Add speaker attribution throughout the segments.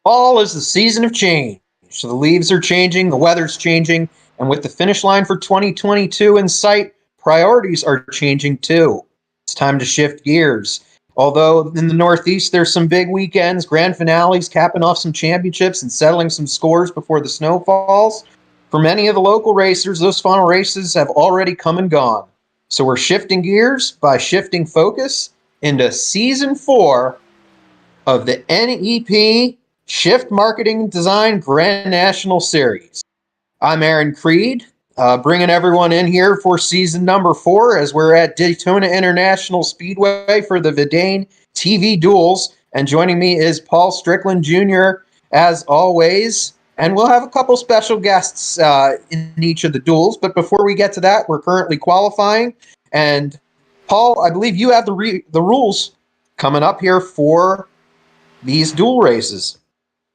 Speaker 1: Fall is the season of change. So the leaves are changing, the weather's changing, and with the finish line for 2022 in sight, priorities are changing too. It's time to shift gears. Although in the Northeast, there's some big weekends, grand finales, capping off some championships and settling some scores before the snow falls. For many of the local racers, those final races have already come and gone. So we're shifting gears by shifting focus into season 4 of the NEP Shift Marketing Design Grand National Series. I'm Aaron Creed, bringing everyone in here for season number 4 as we're at Daytona International Speedway for the VidaneTV Duels. And joining me is Paul Strickland Jr., as always. And we'll have a couple special guests in each of the duels. But before we get to that, we're currently qualifying. And Paul, I believe you have the rules coming up here for these duel races.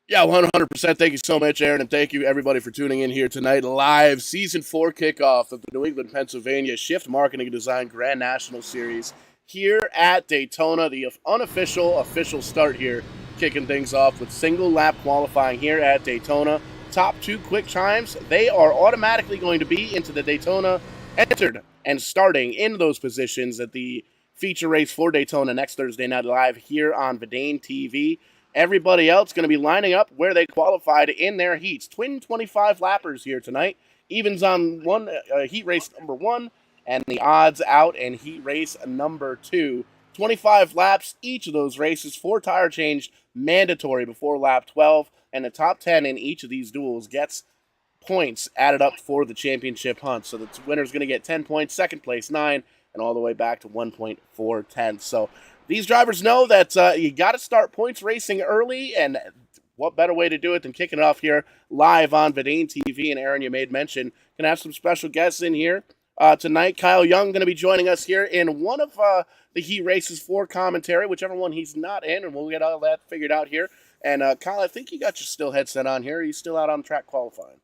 Speaker 2: Yeah, 100%. Thank you so much, Aaron, and thank you, everybody, for tuning in here tonight. Live Season 4 kickoff of the New England, Pennsylvania Shift Marketing and Design Grand National Series here at Daytona. The official start here, kicking things off with single lap qualifying here at Daytona. Top 2 quick times, they are automatically going to be into the Daytona, entered and starting in those positions at the feature race for Daytona next Thursday night live here on VidaneTV. Everybody else going to be lining up where they qualified in their heats. Twin 25 lappers here tonight. Evens on heat race number 1, and the odds out in heat race number 2. 25 laps each of those races. 4 tire change mandatory before lap 12, and the top 10 in each of these duels gets points added up for the championship hunt. So the winner's going to get 10 points, second place 9, and all the way back to 1.410. So these drivers know that you got to start points racing early, and what better way to do it than kicking it off here live on VidaneTV. And Aaron, you made mention, going to have some special guests in here tonight. Kyle Young going to be joining us here in one of the heat races for commentary, whichever one he's not in, and we'll get all that figured out here. And Kyle, I think you got your still headset on here. Are you still out on track qualifying?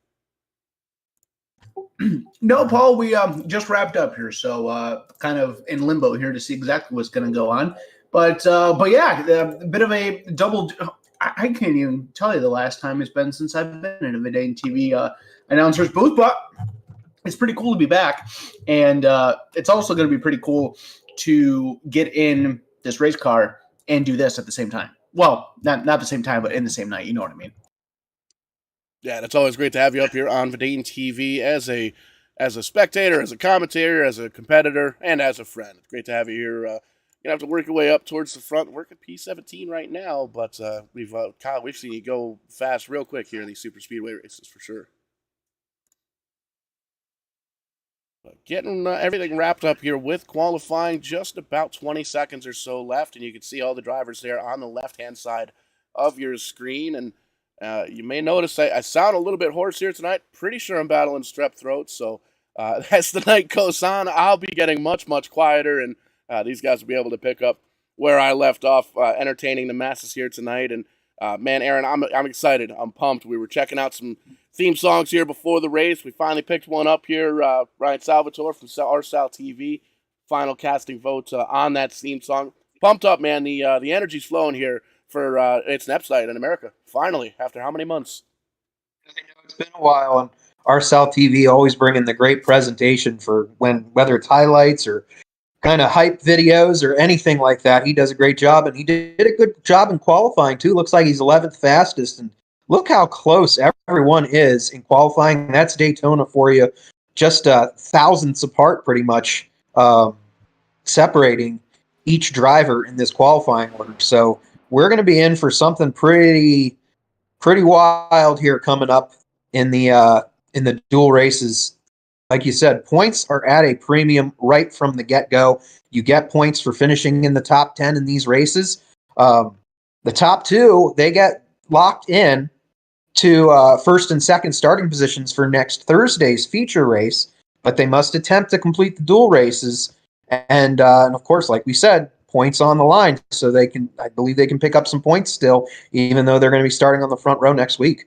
Speaker 3: No, Paul, we just wrapped up here, so kind of in limbo here to see exactly what's going to go on. But yeah, a bit of a double. I can't even tell you the last time it's been since I've been in a VidaneTV announcer's booth, but it's pretty cool to be back, and it's also going to be pretty cool to get in this race car and do this at the same time. Well, not the same time, but in the same night. You know what I mean?
Speaker 2: Yeah, it's always great to have you up here on VidaneTV as a spectator, as a commentator, as a competitor, and as a friend. It's great to have you here. You're gonna have to work your way up towards the front. Work at P17 right now, but Kyle, we've seen you go fast real quick here in these super speedway races for sure. But getting everything wrapped up here with qualifying, just about 20 seconds or so left, and you can see all the drivers there on the left-hand side of your screen. And you may notice I sound a little bit hoarse here tonight. Pretty sure I'm battling strep throat, so as the night goes on, I'll be getting much, much quieter, and these guys will be able to pick up where I left off, entertaining the masses here tonight. And man, Aaron, I'm excited. I'm pumped. We were checking out some theme songs here before the race. We finally picked one up here. Ryan Salvatore from RSal TV, final casting vote on that theme song. Pumped up, man. The energy's flowing here for its NEPs night in America. Finally, after how many months?
Speaker 1: I know it's been a while, and RSal TV always bringing the great presentation for whether it's highlights or kind of hype videos or anything like that. He does a great job, and he did a good job in qualifying too. Looks like he's 11th fastest, and look how close everyone is in qualifying. That's Daytona for you, just thousandths apart pretty much, separating each driver in this qualifying order. So we're going to be in for something pretty wild here coming up in the dual races. Like you said, points are at a premium right from the get-go. You get points for finishing in the top 10 in these races. The top 2, they get locked in to first and second starting positions for next Thursday's feature race, but they must attempt to complete the dual races. And of course, like we said, points on the line, so I believe they can pick up some points still, even though they're going to be starting on the front row next week.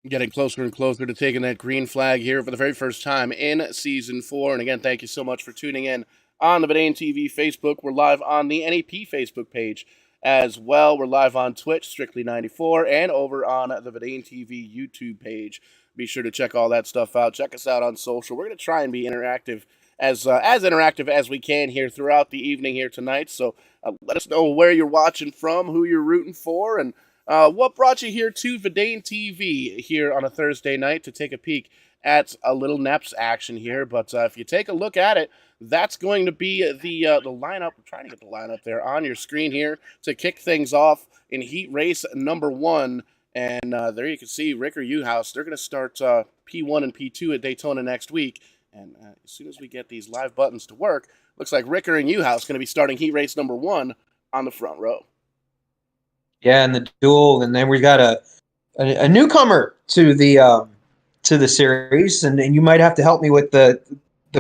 Speaker 2: Getting closer and closer to taking that green flag here for the very first time in Season 4. And again, thank you so much for tuning in on the VidaneTV Facebook. We're live on the NEP Facebook page as well. We're live on Twitch, Strictly94, and over on the VidaneTV YouTube page. Be sure to check all that stuff out. Check us out on social. We're going to try and be interactive, as interactive as we can here throughout the evening here tonight. So let us know where you're watching from, who you're rooting for, and what brought you here to VidaneTV here on a Thursday night to take a peek at a little NEPs action here. But if you take a look at it, that's going to be the lineup. I'm trying to get the lineup there on your screen here to kick things off in heat race number 1. And there you can see Ricker Uhouse. They're going to start P1 and P2 at Daytona next week. And as soon as we get these live buttons to work, looks like Ricker and Uhouse going to be starting heat race number 1 on the front row.
Speaker 1: Yeah, and the duel, and then we got a newcomer to the series, and you might have to help me with the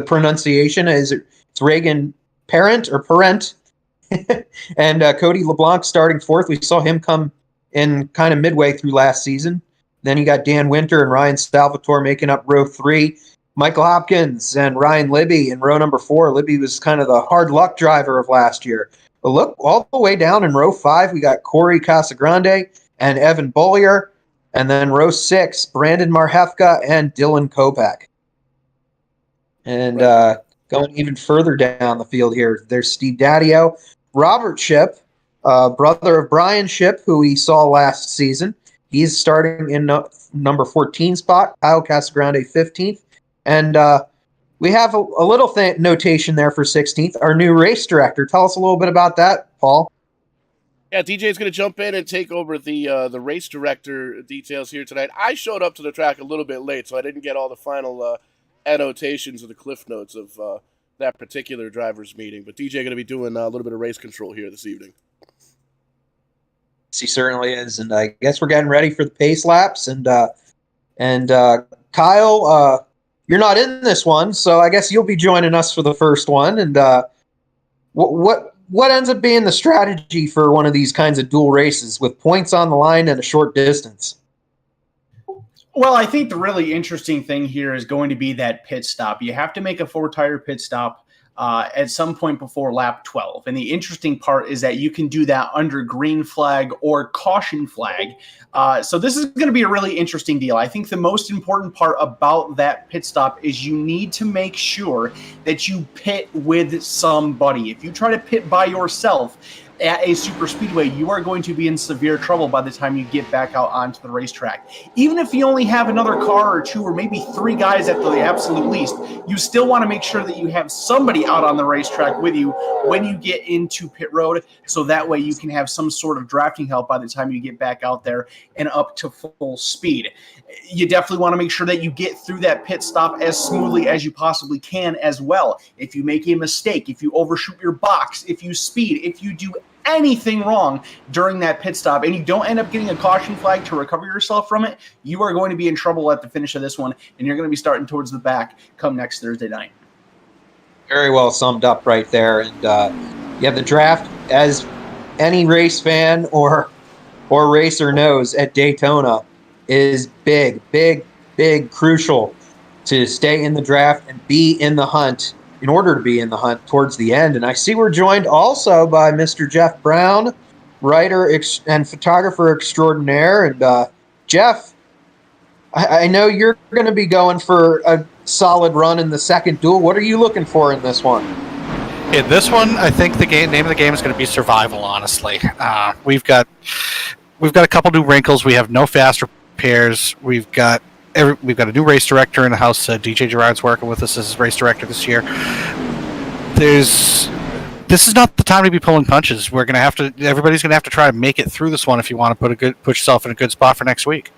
Speaker 1: pronunciation. It's Reagan Parent or Parent, and Cody LeBlanc starting 4th. We saw him come in kind of midway through last season. Then you got Dan Winter and Ryan Salvatore making up row 3. Michael Hopkins and Ryan Libby in row number 4. Libby was kind of the hard luck driver of last year. But look, all the way down in row 5, we got Corey Casagrande and Evan Bollier. And then row 6, Brandon Marhefka and Dylan Kopak. And going even further down the field here, there's Steve Daddio, Robert Shipp, brother of Brian Shipp, who we saw last season. He's starting in number 14 spot. Kyle Casagrande 15th. And we have a little notation there for 16th, our new race director. Tell us a little bit about that, Paul.
Speaker 2: Yeah, DJ's going to jump in and take over the race director details here tonight. I showed up to the track a little bit late, so I didn't get all the final annotations or the cliff notes of that particular driver's meeting. But DJ going to be doing a little bit of race control here this evening.
Speaker 1: He certainly is, and I guess we're getting ready for the pace laps. And Kyle, you're not in this one, so I guess you'll be joining us for the first one. And what ends up being the strategy for one of these kinds of dual races with points on the line and a short distance?
Speaker 3: Well, I think the really interesting thing here is going to be that pit stop. You have to make a 4-tire pit stop at some point before lap 12. And the interesting part is that you can do that under green flag or caution flag. So this is going to be a really interesting deal. I think the most important part about that pit stop is you need to make sure that you pit with somebody. If you try to pit by yourself at a super speedway, you are going to be in severe trouble by the time you get back out onto the racetrack. Even if you only have another car or 2 or maybe 3 guys at the absolute least, you still want to make sure that you have somebody out on the racetrack with you when you get into pit road, so that way you can have some sort of drafting help by the time you get back out there and up to full speed. You definitely want to make sure that you get through that pit stop as smoothly as you possibly can as well. If you make a mistake, if you overshoot your box, if you speed, if you do anything wrong during that pit stop and you don't end up getting a caution flag to recover yourself from it, you are going to be in trouble at the finish of this one, and you're going to be starting towards the back come next Thursday night.
Speaker 1: Very well summed up right there. And yeah, the draft, as any race fan or racer knows, at Daytona is big, crucial to stay in the draft and be in the hunt in order to be in the hunt towards the end. And I see we're joined also by Mr. Jeff Brown, writer and photographer extraordinaire. And Jeff, I know you're going to be going for a solid run in the second duel. What are you looking for in this one?
Speaker 4: In this one, I think the name of the game is going to be survival, honestly. We've got a couple new wrinkles. We have no fast repairs. We've got a new race director in the house. DJ Gerard's working with us as race director this year. This is not the time to be pulling punches. Everybody's gonna have to try to make it through this one if you want to put yourself in a good spot for next week.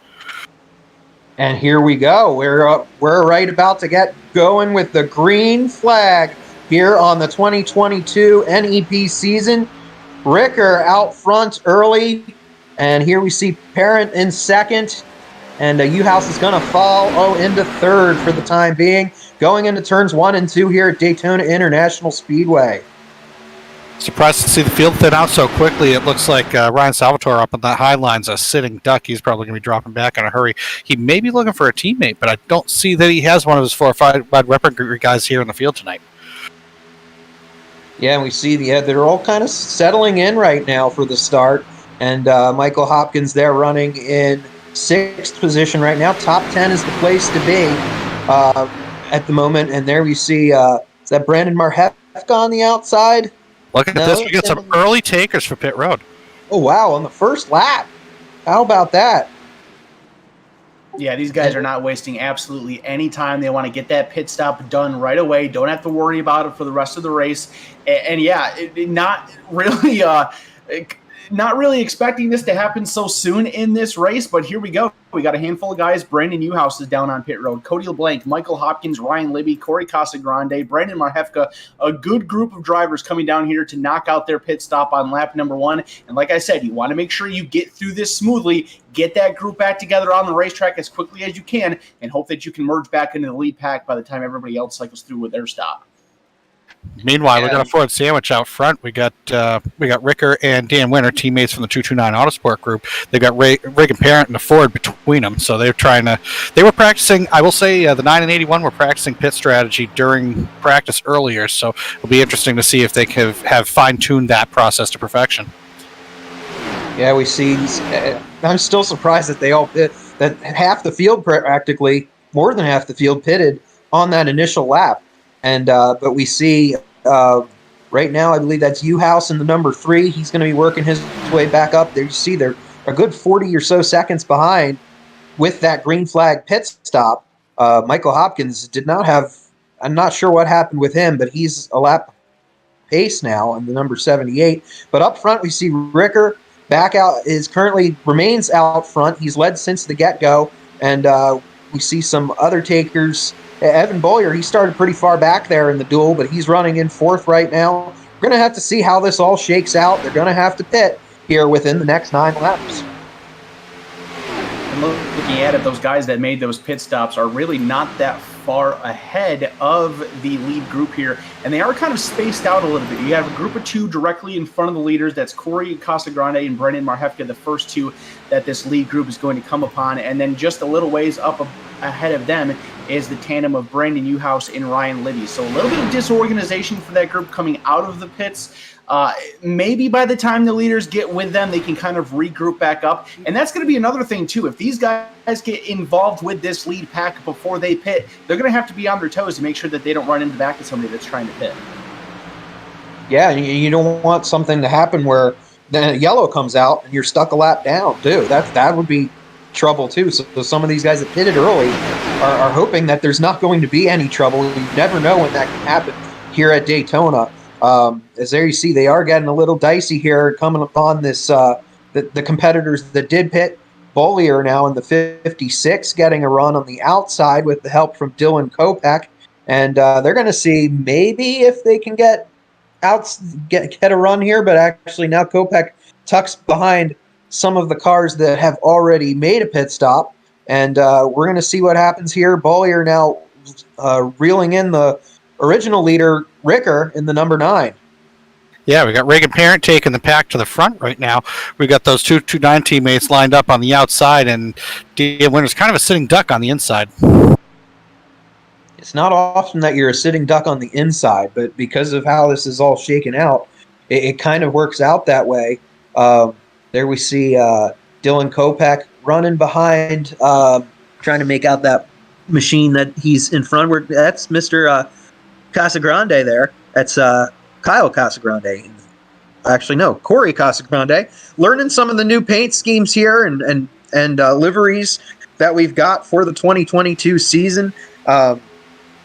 Speaker 1: And here we go. We're right about to get going with the green flag here on the 2022 NEP season. Ricker out front early, and here we see Parent in second. And Uhouse is going to fall into third for the time being, going into turns 1 and 2 here at Daytona International Speedway.
Speaker 4: Surprised to see the field thin out so quickly. It looks like Ryan Salvatore up on that high line's a sitting duck. He's probably going to be dropping back in a hurry. He may be looking for a teammate, but I don't see that he has one of his 4 or 5 wide weaponry guys here in the field tonight.
Speaker 1: Yeah, and we see they're all kind of settling in right now for the start. And Michael Hopkins there running in 6th position right now. Top 10 is the place to be at the moment. And there we see, is that Brandon Marhefka on the outside?
Speaker 4: Look at this. We got some early takers for pit road.
Speaker 1: Oh, wow, on the first lap. How about that?
Speaker 3: Yeah, these guys are not wasting absolutely any time. They want to get that pit stop done right away. Don't have to worry about it for the rest of the race. And yeah, not really expecting this to happen so soon in this race, but here we go. We got a handful of guys. Brandon Newhouse is down on pit road. Cody LeBlanc, Michael Hopkins, Ryan Libby, Corey Casagrande, Brandon Marhefka, a good group of drivers coming down here to knock out their pit stop on lap number 1. And like I said, you want to make sure you get through this smoothly, get that group back together on the racetrack as quickly as you can, and hope that you can merge back into the lead pack by the time everybody else cycles through with their stop.
Speaker 4: Meanwhile, we got a Ford sandwich out front. We got Ricker and Dan Winter, teammates from the 229 Autosport group. They've got Reagan Parent and the Ford between them, so they were practicing. I will say the 9 and 81 were practicing pit strategy during practice earlier, so it'll be interesting to see if they have fine-tuned that process to perfection.
Speaker 1: Yeah, we see. I'm still surprised that they all pit. That half the field, practically more than half the field, pitted on that initial lap. And but we see right now, I believe that's U-House in the number 3. He's going to be working his way back up there. You see they're a good 40 or so seconds behind with that green flag pit stop. Michael Hopkins did not have, I'm not sure what happened with him, but he's a lap pace now in the number 78. But up front, we see Ricker back out, remains out front. He's led since the get-go. And we see some other takers. Evan Bollier, he started pretty far back there in the duel, but he's running in 4th right now. We're going to have to see how this all shakes out. They're going to have to pit here within the next 9 laps.
Speaker 3: And looking at it, those guys that made those pit stops are really not that far ahead of the lead group here, and they are kind of spaced out a little bit. You have a group of 2 directly in front of the leaders. That's Corey Casagrande and Brendan Marhefka, the first 2 that this lead group is going to come upon, and then just a little ways up ahead of them is the tandem of Brandon Newhouse and Ryan Libby. So a little bit of disorganization for that group coming out of the pits. Maybe by the time the leaders get with them, they can kind of regroup back up. And that's going to be another thing, too. If these guys get involved with this lead pack before they pit, they're going to have to be on their toes to make sure that they don't run into the back of somebody that's trying to pit.
Speaker 1: Yeah, you don't want something to happen where then a yellow comes out and you're stuck a lap down, too. That would be trouble, too. So some of these guys that pitted early are hoping that there's not going to be any trouble. You never know when that can happen here at Daytona. As there you see, they are getting a little dicey here coming upon this. The competitors that did pit. Bollier now in the 56 getting a run on the outside with the help from Dylan Kopech. And they're going to see maybe if they can get a run here, but actually now Kopech tucks behind some of the cars that have already made a pit stop. And we're going to see what happens here. Bollier now reeling in the original leader, Ricker, in the number 9.
Speaker 4: Yeah, we got Reagan Parent taking the pack to the front right now. We got those 229 teammates lined up on the outside, and Dan Winter's kind of a sitting duck on the inside.
Speaker 1: It's not often that you're a sitting duck on the inside, but because of how this is all shaken out, it kind of works out that way. There we see Dylan Kopech running behind, trying to make out that machine that he's in front of. That's Mr. Casagrande there. That's Kyle Casagrande. Actually, no, Corey Casagrande. Learning some of the new paint schemes here and liveries that we've got for the 2022 season.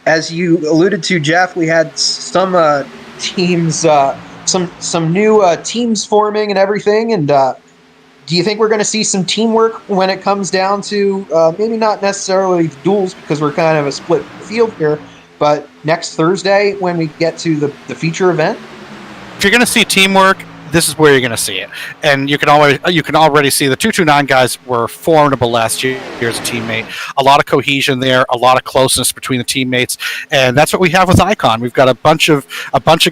Speaker 1: As you alluded to, Jeff, we had some teams, some new teams forming and everything. And do you think we're going to see some teamwork when it comes down to maybe not necessarily duels because we're kind of a split field here, but next Thursday when we get to the feature event?
Speaker 4: If you're going to see teamwork, this is where you're going to see it. And you can already see the 229 guys were formidable last year as a teammate. A lot of cohesion there, a lot of closeness between the teammates, and that's what we have with Icon. We've got a bunch of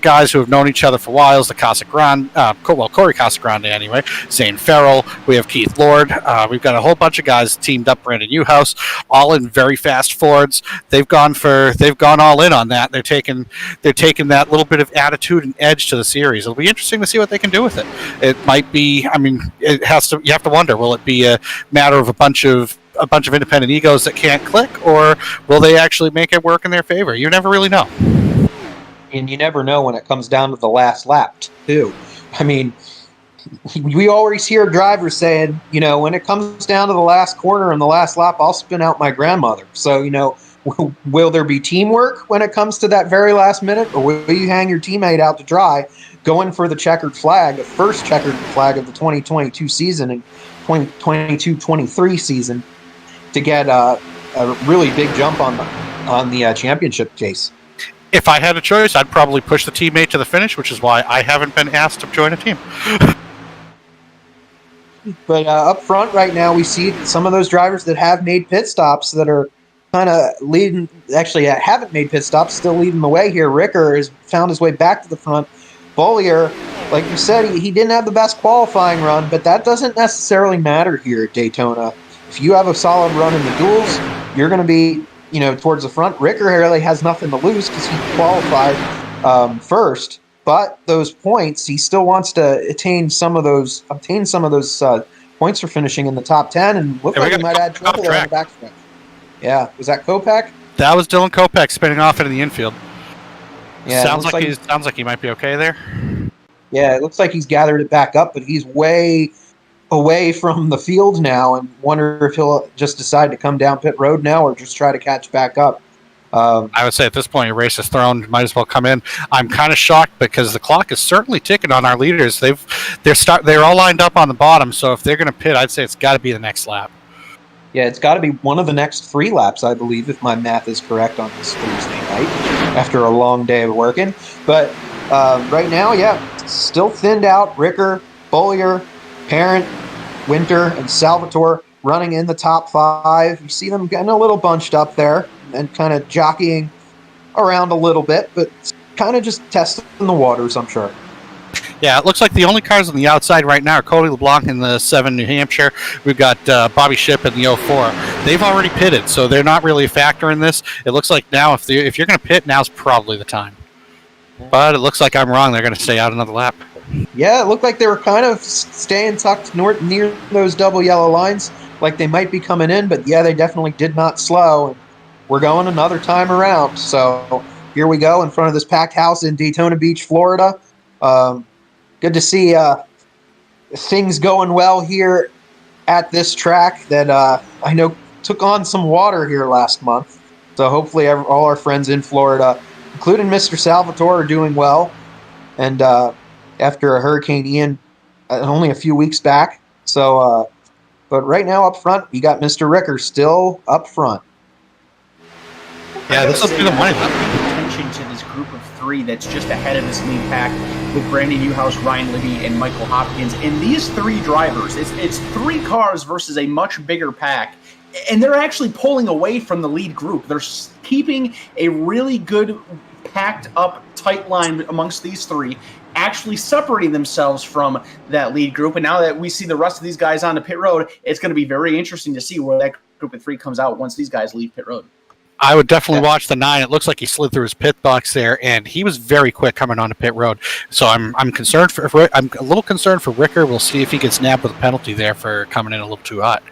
Speaker 4: guys who have known each other for a while. The Casagrande, Corey Casagrande anyway, Zane Farrell. We have Keith Lord. We've got a whole bunch of guys teamed up. Brandon Newhouse, all in very fast Fords. They've gone all in on that. They're taking that little bit of attitude and edge to the series. It'll be interesting to see what they can do with it. It might be. I mean, you have to wonder. Will it be a matter of a bunch of independent egos that can't click, or will they actually make it work in their favor? You never really know.
Speaker 1: And you never know when it comes down to the last lap, too. I mean, we always hear drivers saying, when it comes down to the last corner and the last lap, I'll spin out my grandmother. So, will there be teamwork when it comes to that very last minute, or will you hang your teammate out to dry, going for the checkered flag, the first checkered flag of the 2022 season and 2022-23 season, to get a really big jump on the championship case?
Speaker 4: If I had a choice, I'd probably push the teammate to the finish, which is why I haven't been asked to join a team.
Speaker 1: But up front right now, we see some of those drivers that have made pit stops that are kind of leading, actually haven't made pit stops, still leading the way here. Ricker has found his way back to the front. Bollier, like you said, he didn't have the best qualifying run, but that doesn't necessarily matter here at Daytona. If you have a solid run in the duels, you're going to be, towards the front. Ricker really has nothing to lose because he qualified first. But those points, he still wants to obtain some of those points for finishing in the top 10, and look like he might add trouble there on the backstretch. Yeah, was that Kopeck?
Speaker 4: That was Dylan Kopeck spinning off into the infield.
Speaker 1: Yeah,
Speaker 4: sounds like he might be okay there.
Speaker 1: Yeah, it looks like he's gathered it back up, but he's way away from the field now, and wonder if he'll just decide to come down pit road now or just try to catch back up.
Speaker 4: I would say at this point, your race is thrown. Might as well come in. I'm kind of shocked because the clock is certainly ticking on our leaders. They're all lined up on the bottom. So if they're going to pit, I'd say it's got to be the next lap.
Speaker 1: Yeah, it's got to be one of the next 3 laps, I believe, if my math is correct on this Thursday night after a long day of working. But right now, still thinned out. Ricker, Bollier, Parent, Winter, and Salvatore running in the top 5. You see them getting a little bunched up there and kind of jockeying around a little bit, but kind of just testing the waters, I'm sure.
Speaker 4: Yeah, it looks like the only cars on the outside right now are Cody LeBlanc in the 7 New Hampshire. We've got Bobby Shipp in the 04. They've already pitted, so they're not really a factor in this. It looks like now if you're going to pit, now's probably the time. But it looks like I'm wrong. They're going to stay out another lap.
Speaker 1: Yeah, it looked like they were kind of staying tucked near those double yellow lines, like they might be coming in, but yeah, they definitely did not slow. We're going another time around. So here we go in front of this packed house in Daytona Beach, Florida. Good to see things going well here at this track that I know took on some water here last month. So hopefully all our friends in Florida, including Mr. Salvatore, are doing well. And after a Hurricane Ian only a few weeks back. So, but right now up front, you got Mr. Ricker still up front.
Speaker 4: Yeah, this will be the money.
Speaker 3: Attention to this group of 3 that's just ahead of this lead pack with Brandon Newhouse, Ryan Libby, and Michael Hopkins. And these 3 drivers, it's 3 cars versus a much bigger pack. And they're actually pulling away from the lead group. They're keeping a really good packed up tight line amongst these 3, actually separating themselves from that lead group. And now that we see the rest of these guys on the pit road, it's going to be very interesting to see where that group of 3 comes out once these guys leave pit road.
Speaker 4: I would definitely watch the 9. It looks like he slid through his pit box there, and he was very quick coming onto pit road. So I'm concerned I'm a little concerned for Ricker. We'll see if he gets nabbed with a penalty there for coming in a little too hot.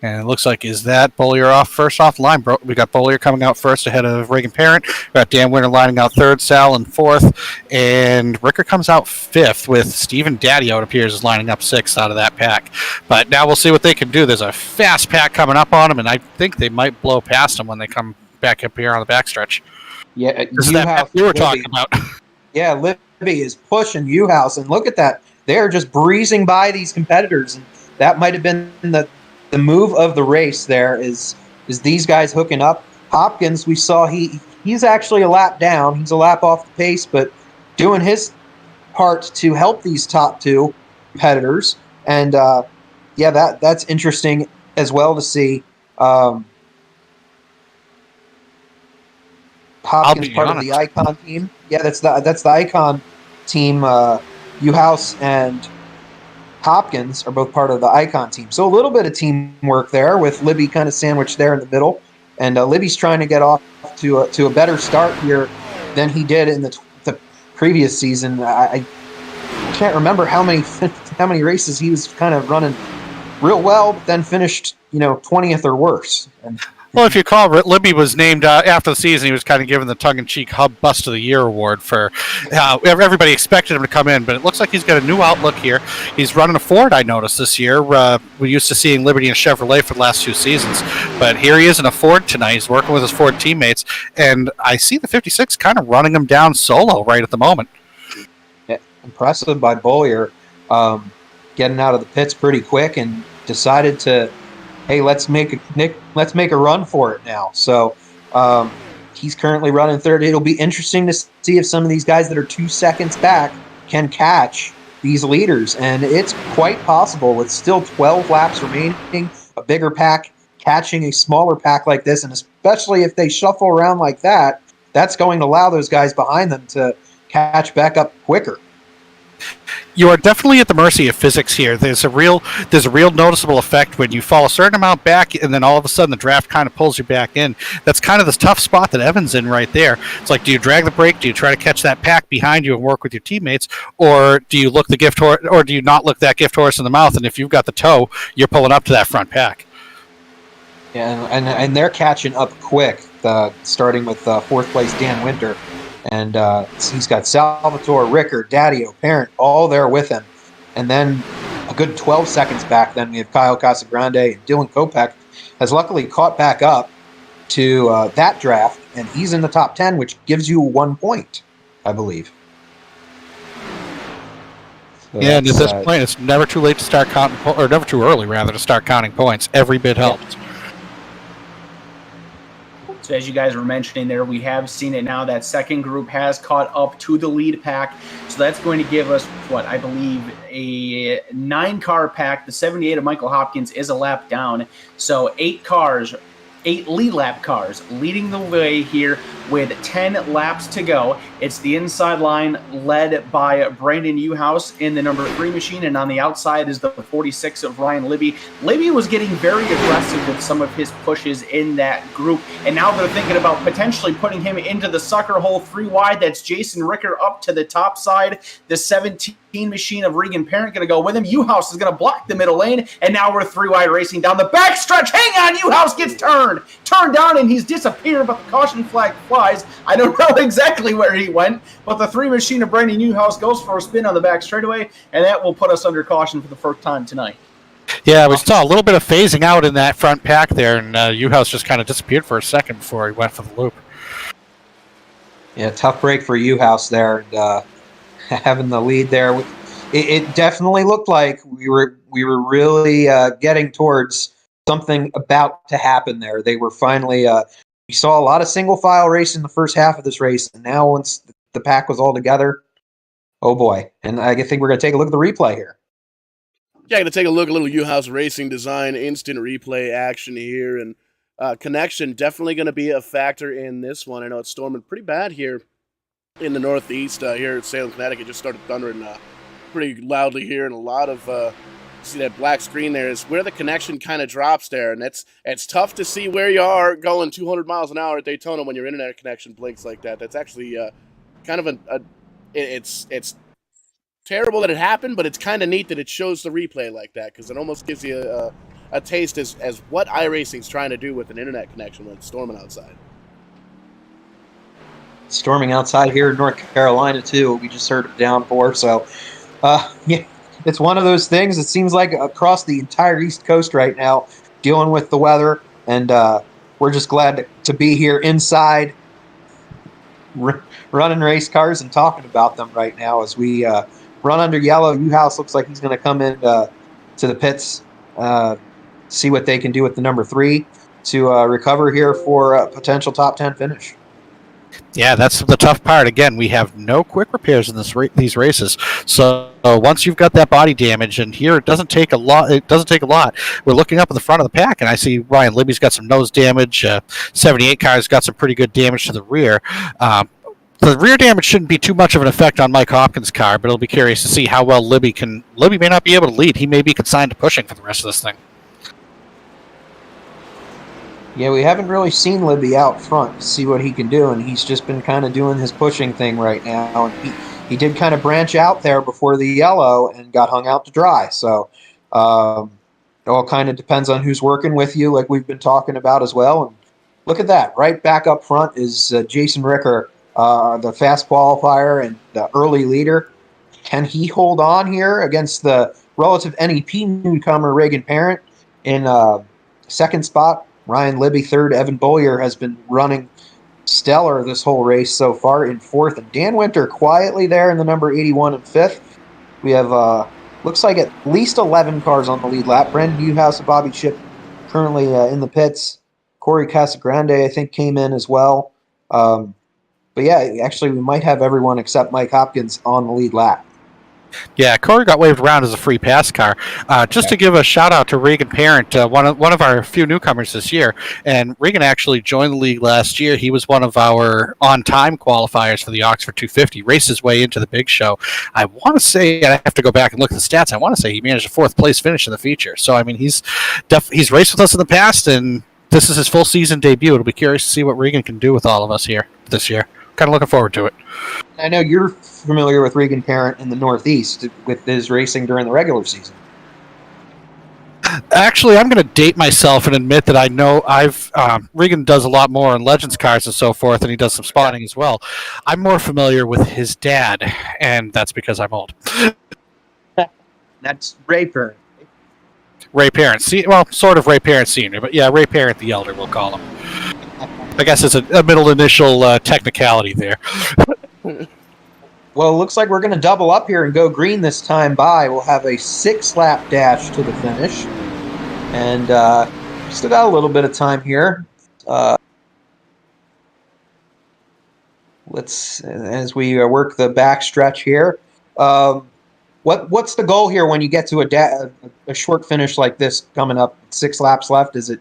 Speaker 4: And it looks like, is that Bollier first off the line? We got Bollier coming out first ahead of Reagan Parent. We got Dan Winter lining out 3rd, Sal in 4th. And Ricker comes out 5th with Stephen Daddio, it appears, is lining up 6th out of that pack. But now we'll see what they can do. There's a fast pack coming up on them, and I think they might blow past them when they come back up here on the backstretch.
Speaker 1: Yeah,
Speaker 4: this is that pack we were talking about.
Speaker 1: Yeah, Libby is pushing U-House, and look at that. They're just breezing by these competitors, and that might have been the move of the race there is these guys hooking up. Hopkins, we saw he's actually a lap down. He's a lap off the pace, but doing his part to help these top two competitors. And that's interesting as well to see. Hopkins part of the Icon team. Yeah, that's the Icon team. Uhouse and Hopkins are both part of the Icon team. So a little bit of teamwork there with Libby kind of sandwiched there in the middle. And Libby's trying to get off to a better start here than he did in the previous season. I can't remember how many races he was kind of running real well, but then finished 20th or worse. And
Speaker 4: well, if you recall, Libby was named after the season. He was kind of given the tongue-in-cheek Hub Bust of the Year award for everybody expected him to come in, but it looks like he's got a new outlook here. He's running a Ford, I noticed, this year. We're used to seeing Liberty and Chevrolet for the last 2 seasons, but here he is in a Ford tonight. He's working with his Ford teammates, and I see the 56 kind of running him down solo right at the moment.
Speaker 1: Yeah, impressive by Bollier, getting out of the pits pretty quick and decided to, hey, let's make a run for it now. So he's currently running third. It'll be interesting to see if some of these guys that are 2 seconds back can catch these leaders. And it's quite possible with still 12 laps remaining, a bigger pack catching a smaller pack like this, and especially if they shuffle around like that, that's going to allow those guys behind them to catch back up quicker.
Speaker 4: You are definitely at the mercy of physics here. There's a real noticeable effect when you fall a certain amount back, and then all of a sudden the draft kind of pulls you back in. That's kind of the tough spot that Evan's in right there. It's like, do you drag the brake? Do you try to catch that pack behind you and work with your teammates, or do you look the gift horse, or do you not look that gift horse in the mouth? And if you've got the toe, you're pulling up to that front pack.
Speaker 1: Yeah, and they're catching up quick. Starting with fourth place Dan Winter. And he's got Salvatore, Ricker, Daddio, Parent, all there with him. And then a good 12 seconds back, then we have Kyle Casagrande and Dylan Kopech has luckily caught back up to that draft, and he's in the top 10, which gives you 1 point, I believe. So
Speaker 4: yeah, and at this point, it's never too late to start counting, or never too early, rather, to start counting points. Every bit helps.
Speaker 3: So as you guys were mentioning there, we have seen it now. That second group has caught up to the lead pack. So that's going to give us, what I believe, a 9-car pack. The 78 of Michael Hopkins is a lap down. So 8 lead lap cars leading the way here with 10 laps to go. It's the inside line led by Brandon Uhouse in the number 3 machine, and on the outside is the 46 of Ryan Libby. Libby was getting very aggressive with some of his pushes in that group, and now they're thinking about potentially putting him into the sucker hole 3 wide. That's Jason Ricker up to the top side. The 17 machine of Regan Parent going to go with him. Uhouse is going to block the middle lane, and now we're 3 wide racing down the back stretch. Hang on, Uhouse gets turned down, and he's disappeared, but the caution flag flies. I don't know exactly where he went, but the 3 machine of Brandon Uhouse goes for a spin on the back straightaway, and that will put us under caution for the first time tonight.
Speaker 4: Yeah, we saw a little bit of phasing out in that front pack there, and Uhouse just kind of disappeared for a second before he went for the loop.
Speaker 1: Yeah, tough break for Uhouse there, and having the lead there. It definitely looked like we were really getting towards something about to happen there. They were finally. We saw a lot of single file race in the first half of this race, and now once the pack was all together, oh boy! And I think we're going to take a look at the replay here.
Speaker 2: Yeah, going to take a look at a little Uhouse Racing Design instant replay action here, and connection definitely going to be a factor in this one. I know it's storming pretty bad here in the Northeast. Here at Salem, Connecticut, just started thundering pretty loudly here, and a lot of see that black screen there is where the connection kind of drops there, and it's tough to see where you are going 200 miles an hour at Daytona when your internet connection blinks like that. That's actually kind of it's terrible that it happened, but it's kind of neat that it shows the replay like that, because it almost gives you a taste as what iRacing's trying to do with an internet connection when it's storming outside.
Speaker 1: Storming outside here in North Carolina too. We just heard of downpour, so yeah. It's one of those things. It seems like across the entire East Coast right now, dealing with the weather, and we're just glad to be here inside, running race cars and talking about them right now as we run under yellow. Uhouse looks like he's going to come in to the pits, see what they can do with the number 3. to recover here for a potential top 10 finish.
Speaker 4: Yeah, that's the tough part. Again, we have no quick repairs in these races. So once you've got that body damage, and here it doesn't take a lot. We're looking up in the front of the pack, and I see Ryan Libby's got some nose damage. 78 car's got some pretty good damage to the rear. The rear damage shouldn't be too much of an effect on Mike Hopkins' car, but it'll be curious to see how well Libby can. Libby may not be able to lead. He may be consigned to pushing for the rest of this thing.
Speaker 1: Yeah, we haven't really seen Libby out front to see what he can do, and he's just been kind of doing his pushing thing right now. And he did kind of branch out there before the yellow and got hung out to dry. So it all kind of depends on who's working with you, like we've been talking about as well. And look at that. Right back up front is Jason Ricker, the fast qualifier and the early leader. Can he hold on here against the relative NEP newcomer Reagan Parent in second spot? Ryan Libby third. Evan Bollier has been running stellar this whole race so far in fourth. And Dan Winter quietly there in the number 81 in fifth. We have, looks like at least 11 cars on the lead lap. Brendan Newhouse and Bobby Chip currently in the pits. Corey Casagrande, I think, came in as well. But yeah, actually, we might have everyone except Mike Hopkins on the lead lap.
Speaker 4: Yeah, Corey got waved around as a free pass car. Just to give a shout out to Reagan Parent, one of our few newcomers this year. And Reagan actually joined the league last year. He was one of our on-time qualifiers for the Oxford 250. Raced his way into the big show. I want to say, I have to go back and look at the stats. I want to say he managed a fourth place finish in the feature. So I mean, he's raced with us in the past, and this is his full season debut. It'll be curious to see what Reagan can do with all of us here this year. Kind of looking forward to it.
Speaker 1: I know you're familiar with Regan Parent in the Northeast with his racing during the regular season.
Speaker 4: Actually, I'm going to date myself and admit that I know Regan does a lot more on Legends cars and so forth, and he does some spotting as well. I'm more familiar with his dad, and that's because I'm old.
Speaker 1: That's Ray Parent.
Speaker 4: Ray Parent. Well, sort of Ray Parent Sr., but yeah, Ray Parent the Elder, we'll call him. I guess it's a middle initial technicality there.
Speaker 1: Well, it looks like we're going to double up here and go green this time by. We'll have a 6-lap dash to the finish. And still got a little bit of time here. As we work the back stretch here. What's the goal here when you get to a short finish like this coming up? 6 laps left. Is it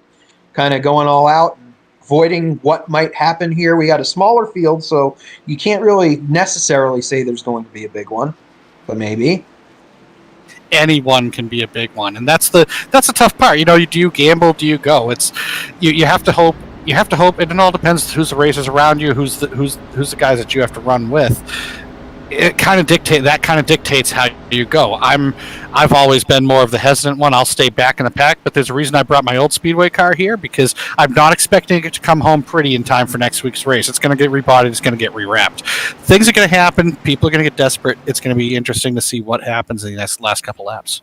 Speaker 1: kind of going all out? Avoiding what might happen here. We got a smaller field, so you can't really necessarily say there's going to be a big one, but maybe
Speaker 4: anyone can be a big one, and that's the tough part. You know, do you gamble? Do you go? It's you have to hope. You have to hope, and it all depends who's the racers around you, who's the guys that you have to run with. It kind of dictates how you go. I've always been more of the hesitant one. I'll stay back in the pack, but there's a reason I brought my old Speedway car here, because I'm not expecting it to come home pretty in time for next week's race. It's going to get rebodied. It's going to get rewrapped. Things are going to happen. People are going to get desperate. It's going to be interesting to see what happens in the last couple laps.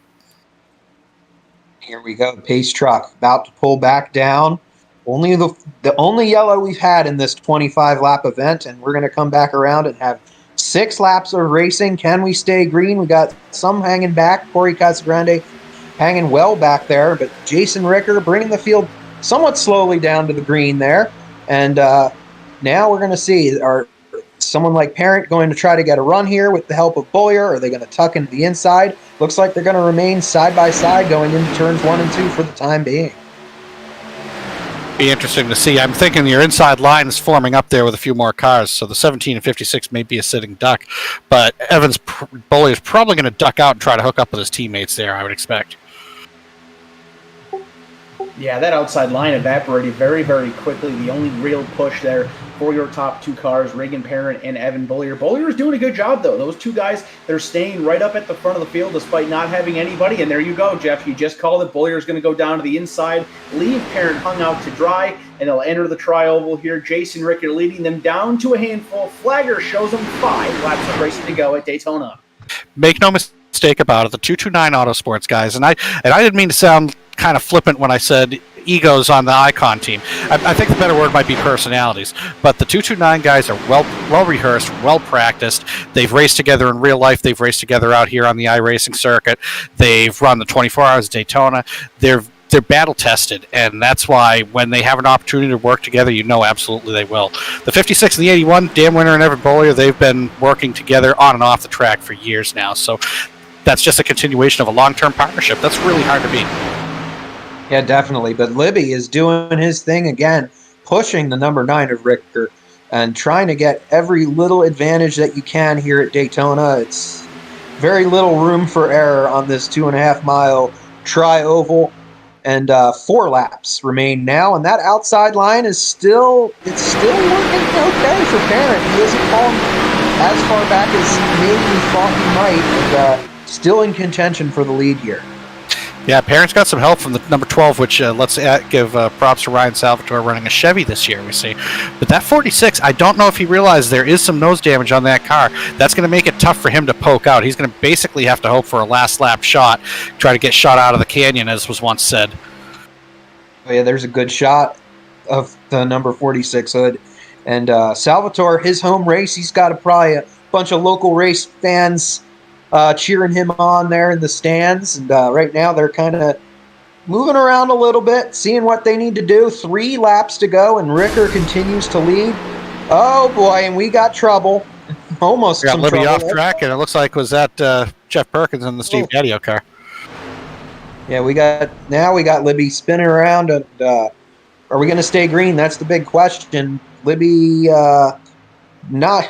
Speaker 1: Here we go. Pace truck about to pull back down. Only the only yellow we've had in this 25-lap event, and we're going to come back around and have 6 laps of racing. Can we stay green? We got some hanging back. Corey Casagrande hanging well back there, but Jason Ricker bringing the field somewhat slowly down to the green there. And now we're going to see, are someone like Parent going to try to get a run here with the help of Bollier? Or are they going to tuck into the inside? Looks like they're going to remain side by side going into turns 1 and 2 for the time being.
Speaker 4: Be interesting to see. I'm thinking your inside line is forming up there with a few more cars, so the 17 and 56 may be a sitting duck, but Bollier is probably going to duck out and try to hook up with his teammates there, I would expect.
Speaker 3: Yeah, that outside line evaporated very, very quickly. The only real push there for your top 2 cars, Reagan Parent and Evan Bollier. Bollier is doing a good job, though. Those 2 guys, they're staying right up at the front of the field despite not having anybody. And there you go, Jeff. You just called it. Bollier is going to go down to the inside, leave Parent hung out to dry, and they'll enter the tri-oval here. Jason Ricker leading them down to a handful. Flagger shows them 5 laps of racing to go at Daytona.
Speaker 4: Make no mistake about it, the 229 Autosports guys, and I didn't mean to sound kind of flippant when I said egos on the Icon team. I think the better word might be personalities, but the 229 guys are well rehearsed, well practiced. They've raced together in real life. They've raced together out here on the iRacing circuit. They've run the 24 Hours of Daytona. they're battle tested, and that's why when they have an opportunity to work together, absolutely they will. The 56 and the 81, Dan Winter and Evan Bollier, they've been working together on and off the track for years now. So that's just a continuation of a long-term partnership. That's really hard to beat.
Speaker 1: Yeah, definitely. But Libby is doing his thing again, pushing the number 9 of Ricker and trying to get every little advantage that you can here at Daytona. It's very little room for error on this 2.5-mile tri-oval. And 4 laps remain now, and that outside line is still working okay for Parent. He isn't fallen as far back as maybe we thought he might, and still in contention for the lead here.
Speaker 4: Yeah, Parent's got some help from the number 12, which let's give props to Ryan Salvatore running a Chevy this year, we see. But that 46, I don't know if he realized there is some nose damage on that car. That's going to make it tough for him to poke out. He's going to basically have to hope for a last lap shot, try to get shot out of the canyon, as was once said.
Speaker 1: Oh, yeah, there's a good shot of the number 46 hood. And Salvatore, his home race, he's got probably a bunch of local race fans cheering him on there in the stands. And right now they're kind of moving around a little bit, seeing what they need to do. 3 laps to go, and Ricker continues to lead. Oh, boy, and we got trouble. Almost
Speaker 4: got
Speaker 1: some
Speaker 4: Libby
Speaker 1: trouble.
Speaker 4: off track, and it looks like was that Jeff Perkins in the Steve Gadio car.
Speaker 1: Yeah, we got Libby spinning around, and are we going to stay green? That's the big question. Libby, not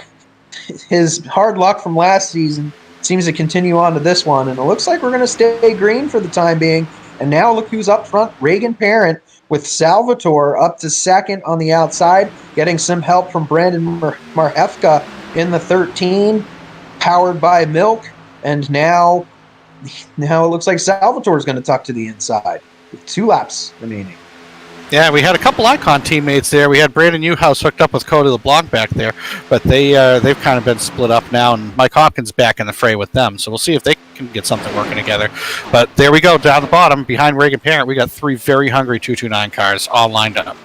Speaker 1: his hard luck from last season seems to continue on to this one, and it looks like we're going to stay green for the time being. And now look who's up front, Reagan Parent, with Salvatore up to second on the outside, getting some help from Brandon Marhefka in the 13, powered by Milk, and now it looks like Salvatore's going to tuck to the inside with 2 laps remaining.
Speaker 4: Yeah, we had a couple Icon teammates there. We had Brandon Newhouse hooked up with Cody LeBlanc back there, but they've kind of been split up now, and Mike Hopkins back in the fray with them. So we'll see if they can get something working together. But there we go, down the bottom, behind Reagan Parent, we got 3 very hungry 229 cars all lined up.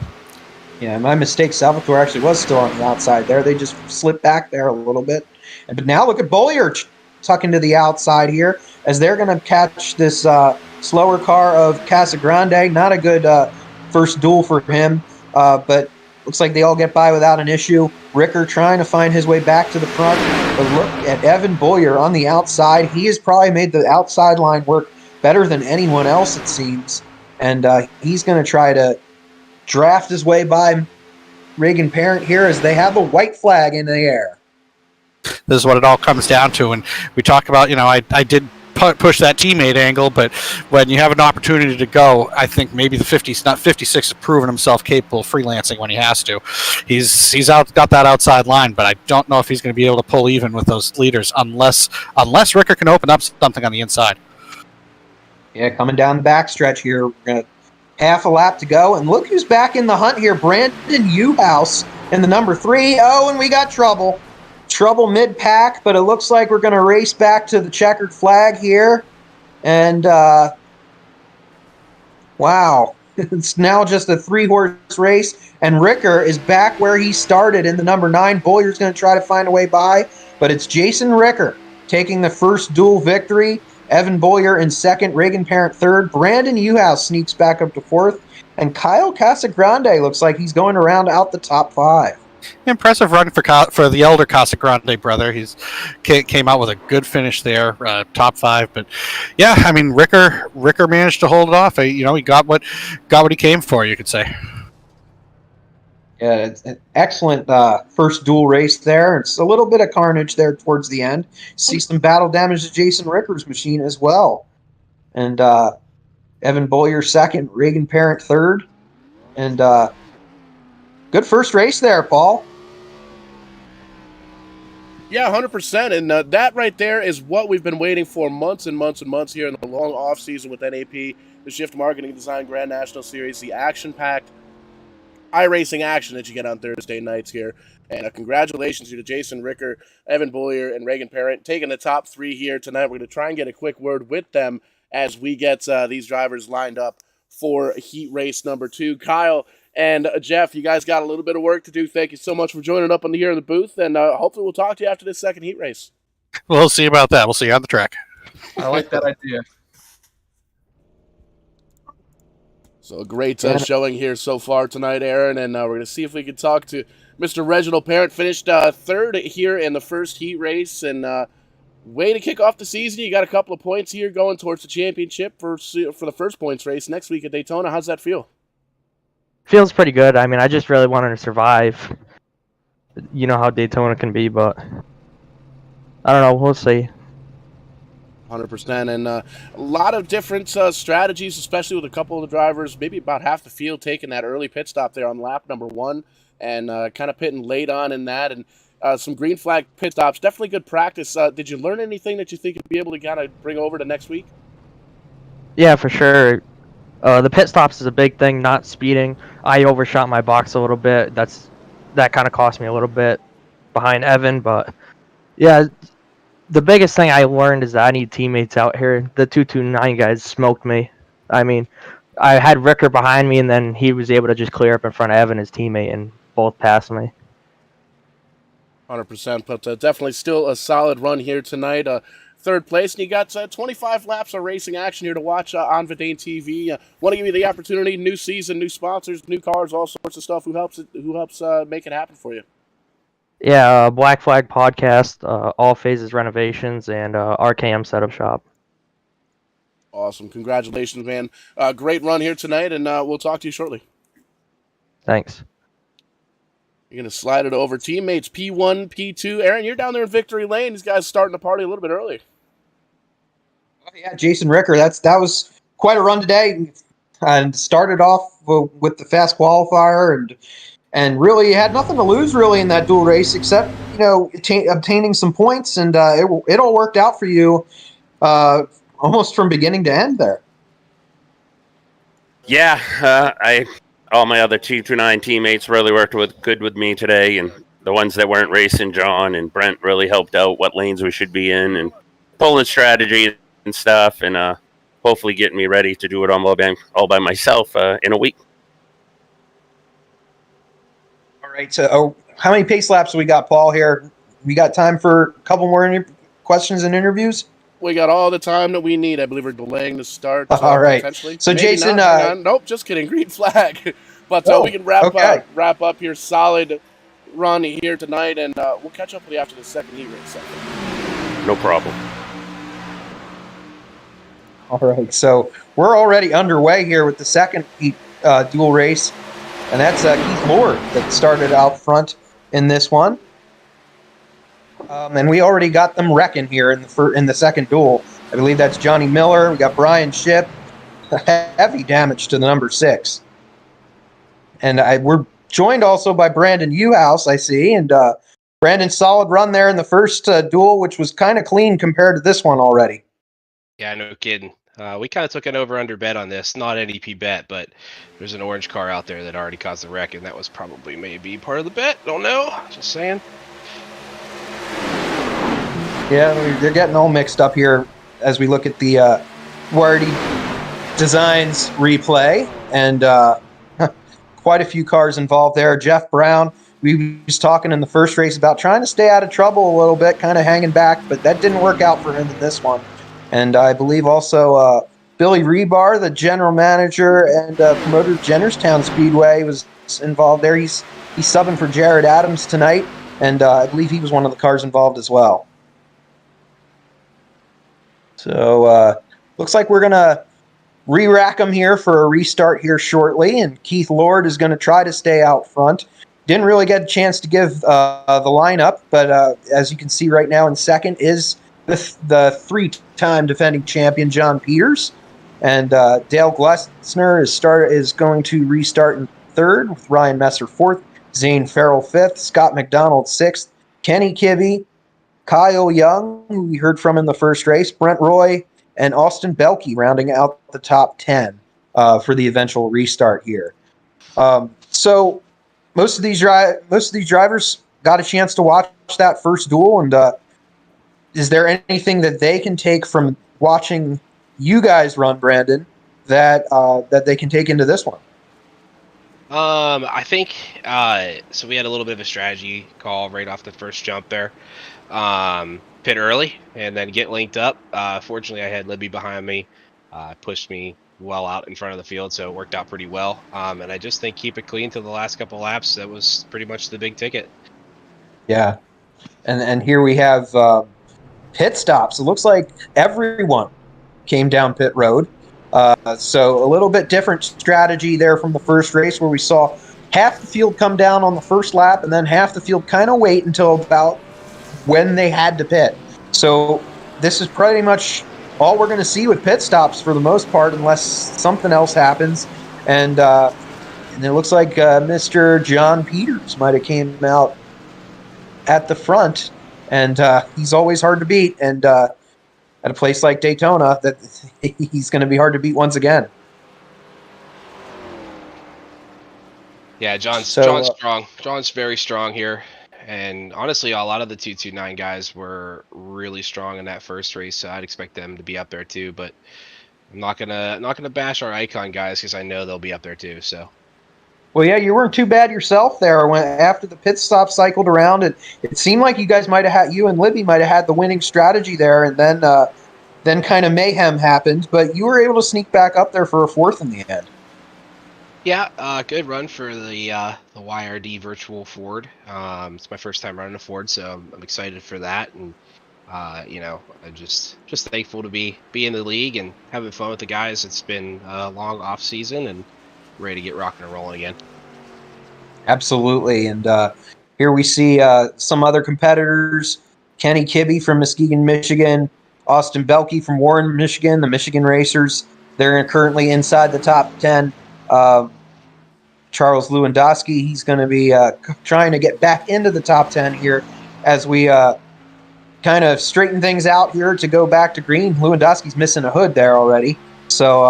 Speaker 1: Yeah, my mistake. Salvatore actually was still on the outside there. They just slipped back there a little bit. But now look at Bollier tucking to the outside here as they're going to catch this slower car of Casagrande. Not a good first duel for him, but looks like they all get by without an issue. Ricker trying to find his way back to the front. But look at Evan Bollier on the outside. He has probably made the outside line work better than anyone else, it seems. And he's going to try to draft his way by Reagan Parent here as they have a white flag in the air.
Speaker 4: This is what it all comes down to. And we talk about, I did push that teammate angle, but when you have an opportunity to go, I think maybe the 56 has proven himself capable of freelancing when he has to. He's got that outside line, but I don't know if he's going to be able to pull even with those leaders unless Ricker can open up something on the inside.
Speaker 1: Yeah, coming down the backstretch here. We're going to half a lap to go, and look who's back in the hunt here. Brandon Uhouse in the number 3. Oh, and we got trouble. Trouble mid-pack, but it looks like we're going to race back to the checkered flag here. And, wow, it's now just a 3-horse race, and Ricker is back where he started in the number 9. Bollier's going to try to find a way by, but it's Jason Ricker taking the first dual victory. Evan Bollier in second, Reagan Parent third. Brandon Uhouse sneaks back up to fourth, and Kyle Casagrande looks like he's going around out the top 5.
Speaker 4: Impressive run for the elder Casagrande brother. He's came out with a good finish there, top 5. But yeah, I mean Ricker managed to hold it off. He got what he came for, you could say.
Speaker 1: Yeah, it's an excellent first dual race there. It's a little bit of carnage there towards the end. See some battle damage to Jason Ricker's machine as well. And Evan Bollier second, Reagan Parent third, and good first race there, Paul.
Speaker 2: Yeah, 100%. And that right there is what we've been waiting for months and months and months here in the long off season with NAP, the Shift Marketing Design Grand National Series, the action-packed iRacing action that you get on Thursday nights here. And congratulations to Jason Ricker, Evan Bollier, and Reagan Parent taking the top 3 here tonight. We're going to try and get a quick word with them as we get these drivers lined up for heat race number 2. Kyle and Jeff, you guys got a little bit of work to do. Thank you so much for joining up here in the booth, and hopefully we'll talk to you after this second heat race.
Speaker 4: We'll see about that. We'll see you on the track.
Speaker 3: I like that idea.
Speaker 2: So a great showing here so far tonight, Aaron, and we're going to see if we can talk to Mr. Reginald Parent. Finished third here in the first heat race, and way to kick off the season. You got a couple of points here going towards the championship for the first points race next week at Daytona. How's that feel?
Speaker 5: Feels pretty good. I mean, I just really wanted to survive. You know how Daytona can be, but I don't know. We'll see.
Speaker 2: 100%, and a lot of different strategies, especially with a couple of the drivers, maybe about half the field taking that early pit stop there on lap number 1 and kind of pitting late on in that, and some green flag pit stops. Definitely good practice. Did you learn anything that you think you'd be able to kind of bring over to next week?
Speaker 5: Yeah, for sure. The pit stops is a big thing, not speeding. I overshot my box a little bit. That kind of cost me a little bit behind Evan, but yeah, the biggest thing I learned is that I need teammates out here. The 229 guys smoked me. I mean, I had Ricker behind me, and then he was able to just clear up in front of Evan, his teammate, and both passed me.
Speaker 2: 100%, but definitely still a solid run here tonight. Third place, and you got 25 laps of racing action here to watch on VidaneTV. Want to give you the opportunity, new season, new sponsors, new cars, all sorts of stuff. Who helps make it happen for you?
Speaker 5: Yeah, Black Flag Podcast, All Phases Renovations, and RKM Setup Shop.
Speaker 2: Awesome. Congratulations, man. Great run here tonight, and we'll talk to you shortly.
Speaker 5: Thanks.
Speaker 2: You're going to slide it over. Teammates P1, P2. Aaron, you're down there in Victory Lane. These guys starting to party a little bit early.
Speaker 1: Oh, yeah, Jason Ricker, that was quite a run today, and started off with the fast qualifier, and really had nothing to lose really in that dual race except obtaining some points, and it all worked out for you almost from beginning to end there.
Speaker 6: Yeah, all my other 229 teammates really worked good with me today, and the ones that weren't racing, John and Brent, really helped out what lanes we should be in and pulling strategy and stuff, and hopefully getting me ready to do it all by myself in a week.
Speaker 1: All right, so how many pace laps have we got, Paul, here? We got time for a couple more questions and interviews?
Speaker 2: We got all the time that we need. I believe we're delaying the start.
Speaker 1: All right. So,
Speaker 2: maybe
Speaker 1: Jason...
Speaker 2: nope, just kidding. Green flag. But we can wrap up your solid run here tonight, and we'll catch up with you after the second heat race.
Speaker 6: No problem.
Speaker 1: All right, so we're already underway here with the second heat dual race, and that's Keith Lord that started out front in this one. And we already got them wrecking here in the second duel. I believe that's Johnny Miller. We got Brian Shipp. Heavy damage to the number 6. And we're joined also by Brandon Uhouse, I see. And Brandon's solid run there in the first duel, which was kind of clean compared to this one already.
Speaker 7: Yeah, no kidding. We kind of took an over-under bet on this. Not an NEP bet, but there's an orange car out there that already caused the wreck, and that was probably maybe part of the bet. Don't know. Just saying.
Speaker 1: Yeah, they're getting all mixed up here as we look at the Wardy Designs replay, and quite a few cars involved there. Jeff Brown, we was talking in the first race about trying to stay out of trouble a little bit, kind of hanging back, but that didn't work out for him in this one. And I believe also Billy Rebar, the general manager and promoter of Jennerstown Speedway, was involved there. He's subbing for Jared Adams tonight, and I believe he was one of the cars involved as well. So looks like we're going to re-rack them here for a restart here shortly, and Keith Lord is going to try to stay out front. Didn't really get a chance to give the lineup, but as you can see right now in second is the three-time defending champion John Peters, and Dale Glessner is going to restart in third with Ryan Messer fourth, Zane Farrell fifth, Scott McDonald sixth, Kenny Kibbe, Kyle Young, who we heard from in the first race, Brent Roy, and Austin Belke rounding out the top 10 for the eventual restart here. So most of these drivers got a chance to watch that first duel, and is there anything that they can take from watching you guys run, Brandon, that they can take into this one?
Speaker 7: I think so. We had a little bit of a strategy call right off the first jump there. Pit early and then get linked up. Fortunately, I had Libby behind me, pushed me well out in front of the field, so it worked out pretty well. And I just think keep it clean to the last couple laps. That was pretty much the big ticket.
Speaker 1: Yeah. And here we have pit stops. It looks like everyone came down pit road. So a little bit different strategy there from the first race, where we saw half the field come down on the first lap and then half the field kind of wait until about when they had to pit. So this is pretty much all we're going to see with pit stops for the most part, unless something else happens. And it looks like Mr. John Peters might have came out at the front, and he's always hard to beat. And at a place like Daytona, that he's going to be hard to beat once again.
Speaker 7: Yeah, John's strong. John's very strong here. And honestly, a lot of the 229 guys were really strong in that first race, so I'd expect them to be up there too. But I'm not gonna bash our icon guys, because I know they'll be up there too. So.
Speaker 1: Well, yeah, you weren't too bad yourself there. When after the pit stop cycled around, it seemed like you guys might have had, you and Libby might have had the winning strategy there, and then kind of mayhem happened. But you were able to sneak back up there for a fourth in the end.
Speaker 7: Yeah, good run for the YRD Virtual Ford. It's my first time running a Ford, so I'm excited for that, and I'm just thankful to be in the league and having fun with the guys. It's been a long off season and ready to get rocking and rolling again.
Speaker 1: Absolutely, and here we see some other competitors: Kenny Kibbe from Muskegon, Michigan, Austin Belke from Warren, Michigan. The Michigan Racers, they're currently inside the top 10. Charles Lewandowski, he's going to be trying to get back into the top 10 here as we kind of straighten things out here to go back to green. Lewandowski's missing a hood there already. So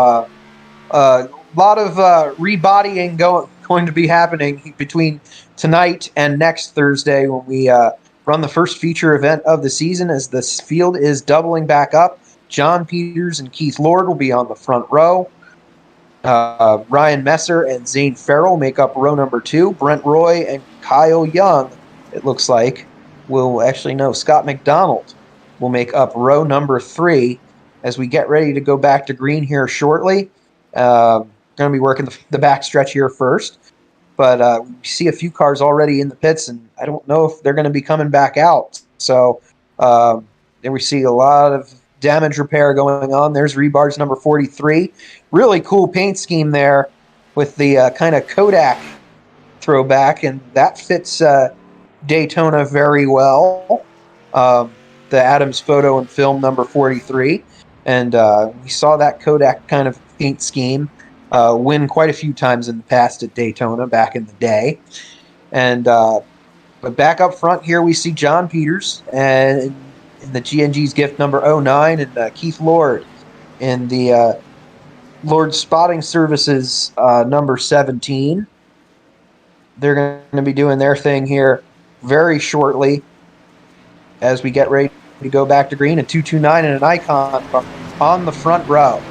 Speaker 1: a lot of rebodying going to be happening between tonight and next Thursday, when we run the first feature event of the season, as this field is doubling back up. John Peters and Keith Lord will be on the front row. Ryan Messer and Zane Farrell make up row number 2. Brent Roy and Kyle Young, it looks like, Scott McDonald will make up row number 3 as we get ready to go back to green here shortly. Going to be working the back stretch here first. But we see a few cars already in the pits, and I don't know if they're going to be coming back out. So then we see a lot of damage repair going on. There's rebars number 43. Really cool paint scheme there with the kind of Kodak throwback, and that fits Daytona very well. The Adams photo and film number 43. And we saw that Kodak kind of paint scheme win quite a few times in the past at Daytona back in the day. And but back up front here, we see John Peters and in the GNG's gift number 09, and Keith Lord in the Lord Spotting Services number 17. They're going to be doing their thing here very shortly as we get ready to go back to green. A 229 and an icon on the front row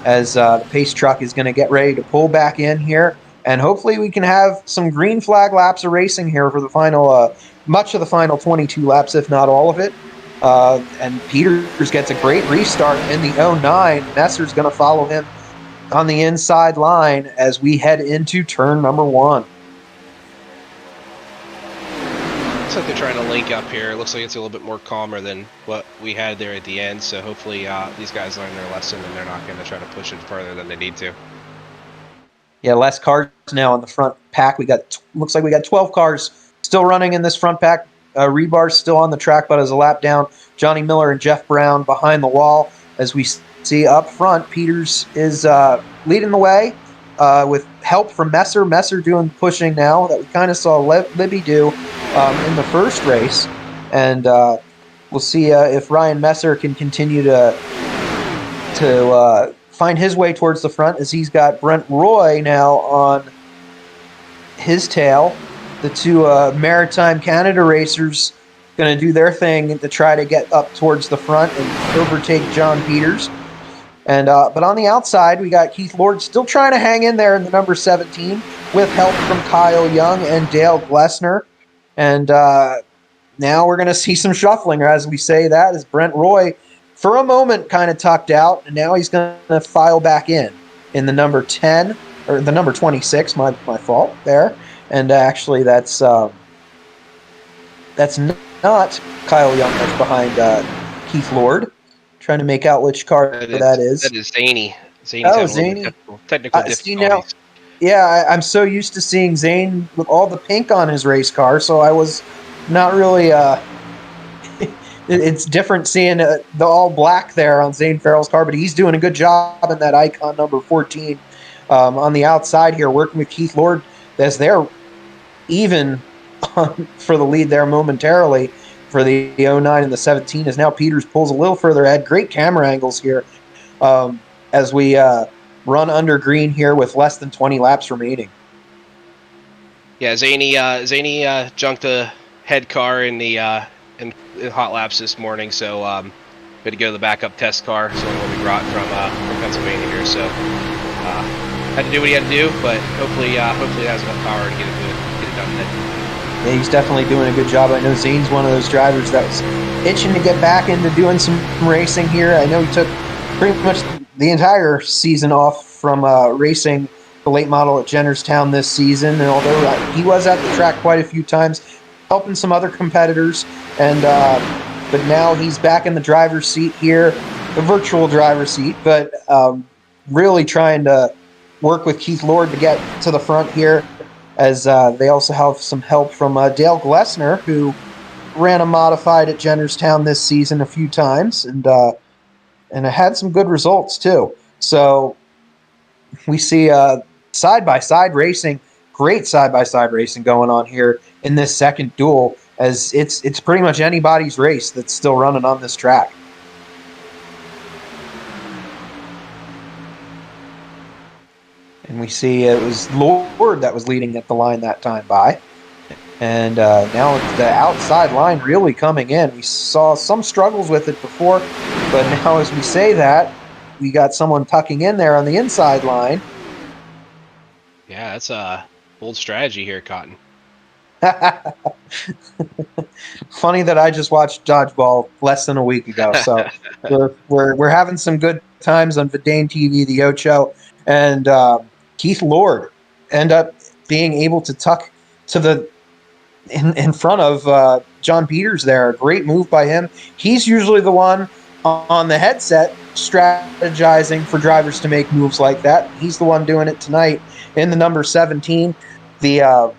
Speaker 1: as the pace truck is going to get ready to pull back in here. And hopefully we can have some green flag laps of racing here for the final, much of the final 22 laps, if not all of it. And Peters gets a great restart in the 09. Messer's going to follow him on the inside line as we head into turn number 1.
Speaker 7: Looks like they're trying to link up here. It looks like it's a little bit more calmer than what we had there at the end. So hopefully these guys learn their lesson and they're not going to try to push it further than they need to.
Speaker 1: Yeah, less cars now in the front pack. Looks like we got 12 cars still running in this front pack. Rebar's still on the track, but as a lap down, Johnny Miller and Jeff Brown behind the wall. As we see up front, Peters is leading the way with help from Messer. Messer doing pushing now that we kind of saw Libby do in the first race. And we'll see if Ryan Messer can continue to find his way towards the front, as he's got Brent Roy now on his tail. The two Maritime Canada racers going to do their thing to try to get up towards the front and overtake John Peters. And but on the outside, we got Keith Lord still trying to hang in there in the number 17 with help from Kyle Young and Dale Glessner. And now we're going to see some shuffling, or as we say that, as Brent Roy, for a moment, kind of tucked out, and now he's going to file back in. in the number 10, or the number 26, my fault there. And actually, that's not Kyle Young that's behind Keith Lord. Trying to make out which car that is.
Speaker 7: That is Zany. Zane's
Speaker 1: Oh,
Speaker 7: having
Speaker 1: Zany.
Speaker 7: technical
Speaker 1: See, now,
Speaker 7: difficulties.
Speaker 1: yeah, I'm so used to seeing Zane with all the pink on his race car, so I was not really. It's different seeing the all black there on Zane Farrell's car, but he's doing a good job in that Icon number 14 on the outside here, working with Keith Lord as they're even for the lead there momentarily for the 09 and the 17. As now Peters pulls a little further ahead. Great camera angles here as we run under green here with less than 20 laps remaining.
Speaker 7: Yeah, Zany junked a head car in the in hot laps this morning, so we had to go to the backup test car. So what we brought from Pennsylvania here. So had to do what he had to do, but hopefully he has enough power to get it done today.
Speaker 1: Yeah, he's definitely doing a good job. I know Zane's one of those drivers that was itching to get back into doing some racing here. I know he took pretty much the entire season off from racing the late model at Jennerstown this season, and although he was at the track quite a few times, helping some other competitors, and but now he's back in the driver's seat here, the virtual driver's seat, but really trying to work with Keith Lord to get to the front here, as they also have some help from Dale Glessner, who ran a modified at Jennerstown this season a few times, and had some good results too. So we see side-by-side racing, great side-by-side racing going on here in this second duel, as it's pretty much anybody's race that's still running on this track. And we see it was Lord that was leading at the line that time by. And now it's the outside line really coming in. We saw some struggles with it before, but now as we say that, we got someone tucking in there on the inside line.
Speaker 7: Yeah, that's a bold strategy here, Cotton.
Speaker 1: Funny that I just watched Dodgeball less than a week ago, so we're having some good times on VidaneTV, the Ocho, and Keith Lord end up being able to tuck to the in front of John Peters there. A great move by him. He's usually the one on the headset strategizing for drivers to make moves like that. He's the one doing it tonight in the number 17. The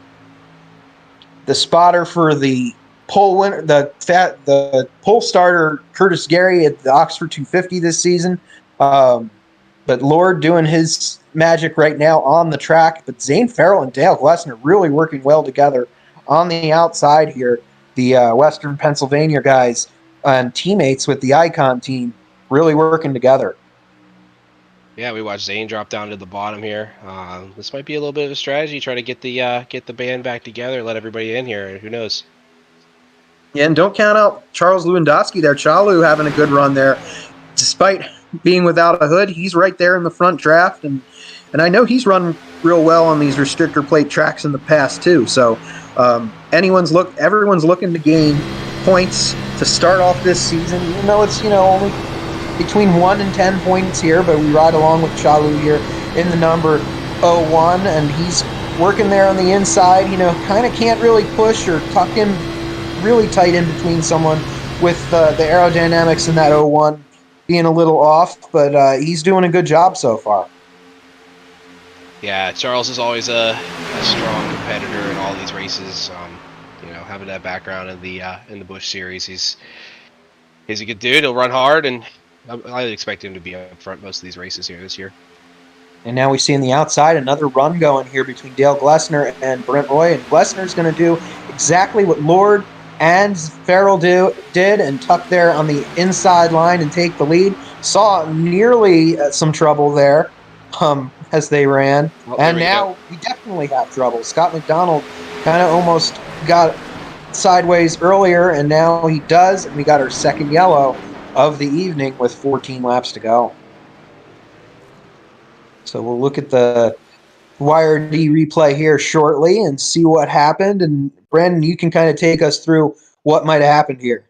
Speaker 1: spotter for the pole winner, the pole starter Curtis Gary at the Oxford 250 this season. But Lord doing his magic right now on the track. But Zane Farrell and Dale Glessner really working well together on the outside here. The Western Pennsylvania guys and teammates with the Icon team really working together.
Speaker 7: Yeah, we watched Zane drop down to the bottom here. This might be a little bit of a strategy, try to get the band back together, let everybody in here. Who knows?
Speaker 1: Yeah, and don't count out Charles Lewandowski there. Chalu having a good run there. Despite being without a hood, he's right there in the front draft, and I know he's run real well on these restrictor plate tracks in the past too. So everyone's looking to gain points to start off this season, even though it's only between 1 and 10 points here, but we ride along with Chalu here in the number 01, and he's working there on the inside, kind of can't really push or tuck him really tight in between someone with the aerodynamics in that 01 being a little off, but he's doing a good job so far.
Speaker 7: Yeah, Charles is always a strong competitor in all these races. Having that background in the Busch series, he's a good dude. He'll run hard, and I expect him to be up front most of these races here this year.
Speaker 1: And now we see on the outside another run going here between Dale Glessner and Brent Roy, and Glessner's going to do exactly what Lord and Farrell did and tuck there on the inside line and take the lead. Saw nearly some trouble there as they ran. And now we definitely have trouble. Scott McDonald kind of almost got sideways earlier, and now he does, and we got our second yellow of the evening with 14 laps to go. So we'll look at the YRD replay here shortly and see what happened. And Brandon, you can kind of take us through what might have happened here.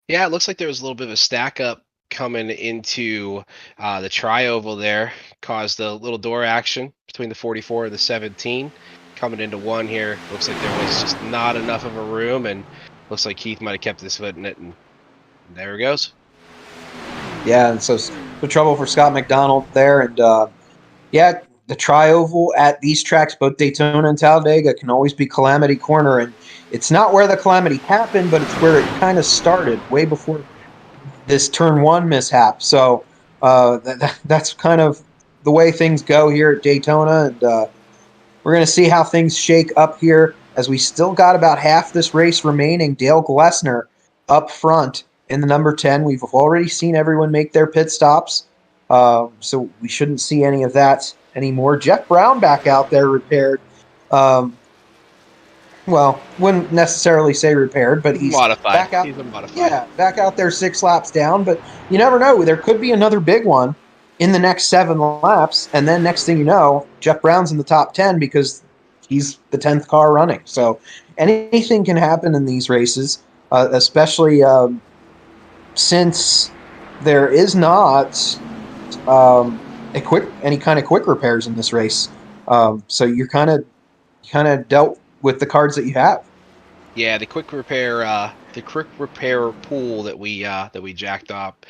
Speaker 7: Yeah, it looks like there was a little bit of a stack up coming into the tri-oval there caused a little door action between the 44 and the 17. Coming into one here, looks like there was just not enough of a room, and looks like Keith might have kept his foot in it, and there he goes.
Speaker 1: Yeah, and so the trouble for Scott McDonald there, and yeah, the tri-oval at these tracks, both Daytona and Talladega, can always be calamity corner, and it's not where the calamity happened, but it's where it kind of started, way before this turn one mishap. So that's kind of the way things go here at Daytona, and we're going to see how things shake up here, as we still got about half this race remaining. Dale Glessner up front in the number 10. We've already seen everyone make their pit stops, so we shouldn't see any of that anymore. Jeff Brown back out there repaired. Well, wouldn't necessarily say repaired, but he's
Speaker 7: modified.
Speaker 1: Back out,
Speaker 7: He's a modified.
Speaker 1: Yeah, back out there 6 laps down. But you never know. There could be another big one in the next 7 laps, and then next thing you know, Jeff Brown's in the top 10 because he's the 10th car running. So anything can happen in these races, especially since there is not any kind of quick repairs in this race. So you're kind of dealt with the cards that you have.
Speaker 7: Yeah, the quick repair pool that we jacked up,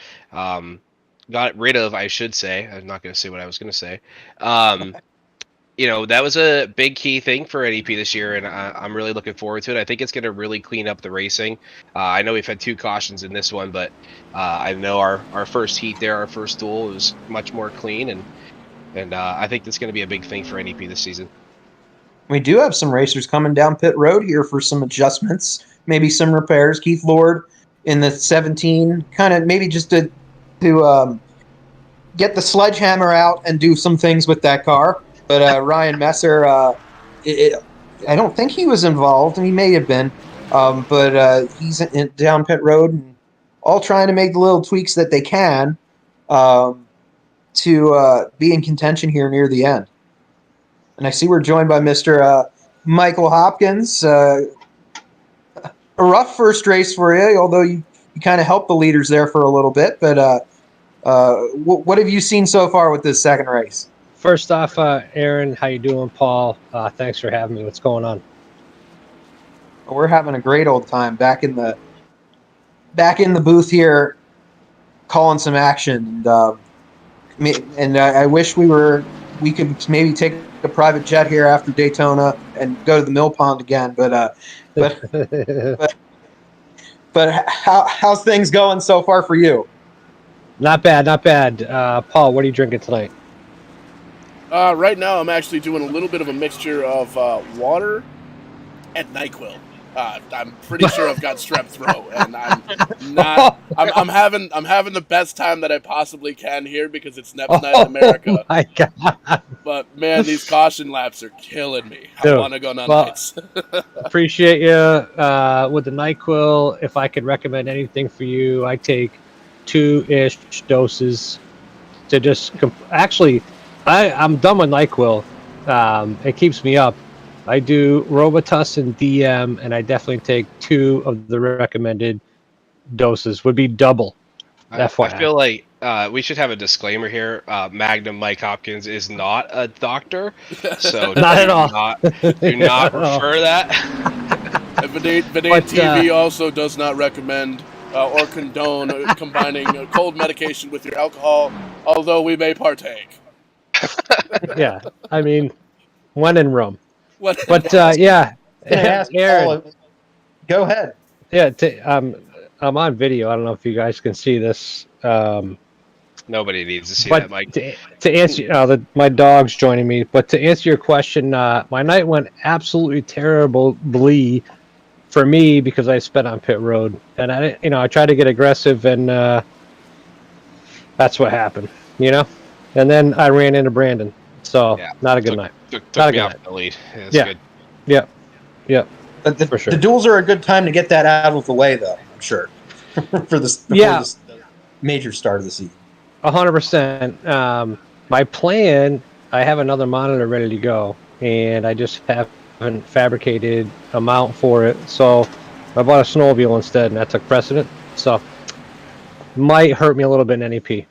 Speaker 7: got rid of, I should say. I'm not going to say what I was going to say. That was a big key thing for NEP this year, and I'm really looking forward to it. I think it's going to really clean up the racing. I know we've had 2 cautions in this one, but I know our first heat there, our first duel, was much more clean, and I think that's going to be a big thing for NEP this season.
Speaker 1: We do have some racers coming down pit road here for some adjustments, maybe some repairs. Keith Lord in the 17, kind of maybe just to get the sledgehammer out and do some things with that car. But Ryan Messer, I don't think he was involved. He may have been, but he's down pit road and all trying to make the little tweaks that they can to be in contention here near the end. And I see we're joined by Mr. Michael Hopkins. A rough first race for you, although you kind of helped the leaders there for a little bit. But what have you seen so far with this second race?
Speaker 8: First off, Aaron, how you doing? Paul, thanks for having me. What's going on?
Speaker 1: We're having a great old time back in the booth here, calling some action. And I wish we could maybe take a private jet here after Daytona and go to the mill pond again. But how's things going so far for you?
Speaker 8: Not bad, not bad. Paul, what are you drinking tonight?
Speaker 2: Right now, I'm actually doing a little bit of a mixture of water and NyQuil. I'm pretty sure I've got strep throat, and I'm not. I'm having the best time that I possibly can here because it's NEPs night in America.
Speaker 8: Oh my God!
Speaker 2: But man, these caution laps are killing me. I want to go on nights.
Speaker 8: Appreciate you with the NyQuil. If I could recommend anything for you, I take 2-ish doses to just actually. I'm done with NyQuil. It keeps me up. I do Robitussin DM, and I definitely take 2 of the recommended doses. Would be double.
Speaker 7: I feel like we should have a disclaimer here. Magnum Mike Hopkins is not a doctor, so
Speaker 8: not at all.
Speaker 7: Do not refer that.
Speaker 2: VidaneTV also does not recommend or condone combining cold medication with your alcohol, although we may partake.
Speaker 8: Yeah, I mean, when in Rome.
Speaker 2: But
Speaker 8: yeah,
Speaker 1: Aaron, go ahead.
Speaker 8: Yeah, I'm on video. I don't know if you guys can see this.
Speaker 7: Nobody needs to see that, Mike.
Speaker 8: To answer, my dog's joining me. But to answer your question, my night went absolutely terribly for me because I spent on pit road, and I tried to get aggressive, and that's what happened. And then I ran into Brandon. So not a good night.
Speaker 7: Took me off the lead.
Speaker 8: Yeah.
Speaker 7: Good.
Speaker 8: Yep.
Speaker 1: For sure. The duels are a good time to get that out of the way, though. I'm sure for this major start of the season.
Speaker 8: 100%. My plan. I have another monitor ready to go, and I just haven't fabricated a mount for it. So I bought a snowmobile instead, and that took precedent. So might hurt me a little bit in NEP.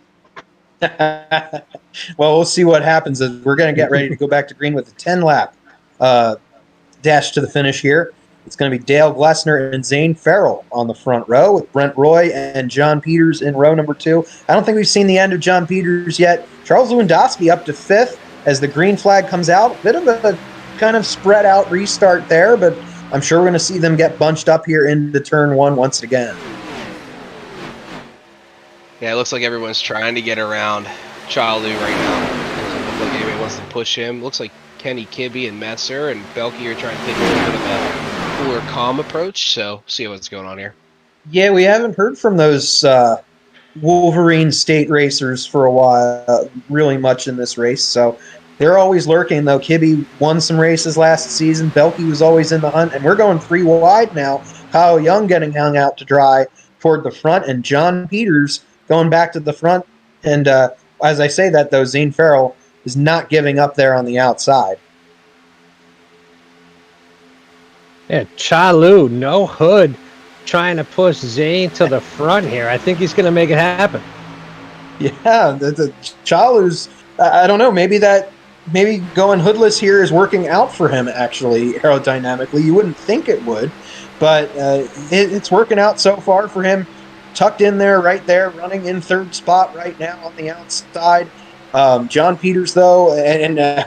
Speaker 1: Well, we'll see what happens as we're going to get ready to go back to green with a 10-lap dash to the finish here. It's going to be Dale Glessner and Zane Farrell on the front row with Brent Roy and John Peters in row number 2. I don't think we've seen the end of John Peters yet. Charles Lewandowski up to 5th as the green flag comes out. Bit of a kind of spread out restart there, but I'm sure we're going to see them get bunched up here into turn 1 once again.
Speaker 7: Yeah, it looks like everyone's trying to get around Chalu right now. Doesn't look like anybody wants to push him. Looks like Kenny Kibbe and Messer and Belky are trying to take a little bit of a cooler, calm approach. So, see what's going on here.
Speaker 1: Yeah, we haven't heard from those Wolverine state racers for a while, really much in this race. So they're always lurking, though. Kibbe won some races last season. Belky was always in the hunt. And we're going 3 wide now. Kyle Young getting hung out to dry toward the front. And John Peters going back to the front. And as I say that, though, Zane Farrell is not giving up there on the outside.
Speaker 8: Yeah, Chalu, no hood, trying to push Zane to the front here. I think he's going to make it happen.
Speaker 1: Yeah, the Chalu's, I don't know, maybe going hoodless here is working out for him, actually, aerodynamically. You wouldn't think it would, but it's working out so far for him. Tucked in there, right there, running in 3rd spot right now on the outside. John Peters, though,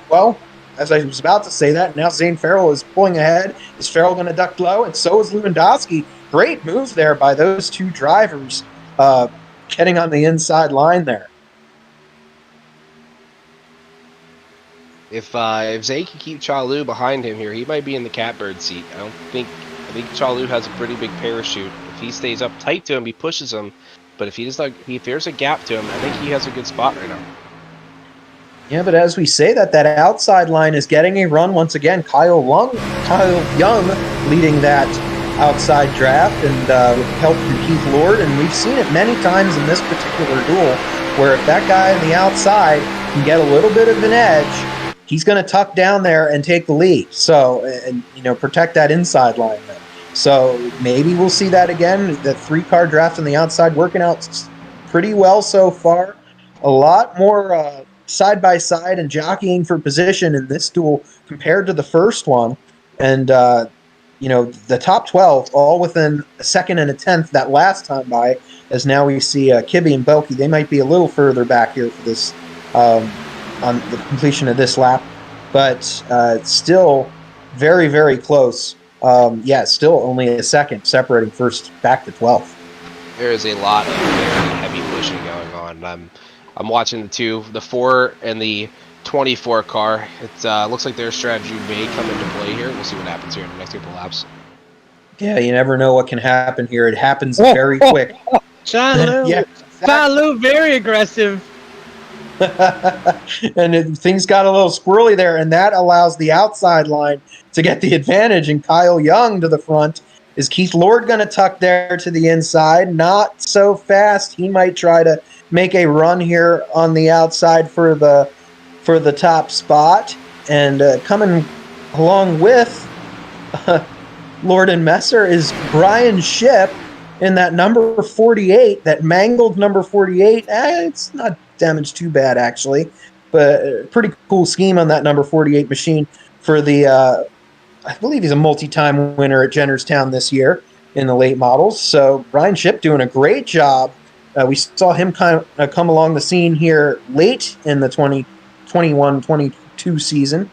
Speaker 1: well, as I was about to say that, now Zane Farrell is pulling ahead. Is Farrell going to duck low? And so is Lewandowski. Great move there by those 2 drivers getting on the inside line there.
Speaker 7: If Zane can keep Chalu behind him here, he might be in the catbird seat. I think Chalu has a pretty big parachute. If he stays up tight to him, he pushes him. But if if there's a gap to him, I think he has a good spot right now.
Speaker 1: Yeah, but as we say that outside line is getting a run once again. Kyle Young leading that outside draft and with help from Keith Lord. And we've seen it many times in this particular duel where if that guy on the outside can get a little bit of an edge, he's going to tuck down there and take the lead. So, and protect that inside line there. So maybe we'll see that again. The 3-car draft on the outside working out pretty well so far. A lot more side by side and jockeying for position in this duel compared to the first one. And, the top 12 all within a 2nd and a 10th that last time by, as now we see Kibbe and Belky. They might be a little further back here for this on the completion of this lap. But still very, very close. Still only a 2nd separating first back to 12th.
Speaker 7: There is a lot of very heavy pushing going on. I'm watching the 4 and the 24 car. It looks like their strategy may come into play here. We'll see what happens here in the next couple laps.
Speaker 1: Yeah, you never know what can happen here. It happens very quick.
Speaker 8: Chalu,
Speaker 1: yeah, exactly.
Speaker 8: Chalu, very aggressive.
Speaker 1: And things got a little squirrely there, and that allows the outside line to get the advantage, and Kyle Young to the front. Is Keith Lord going to tuck there to the inside? Not so fast. He might try to make a run here on the outside for the top spot. And coming along with Lord and Messer is Brian Shipp in that number 48, that mangled number 48. It's not damaged too bad, actually, but a pretty cool scheme on that number 48 machine for the I believe he's a multi-time winner at Jennerstown this year in the late models. So Brian Shipp doing a great job. We saw him come along the scene here late in the 2021-22 season,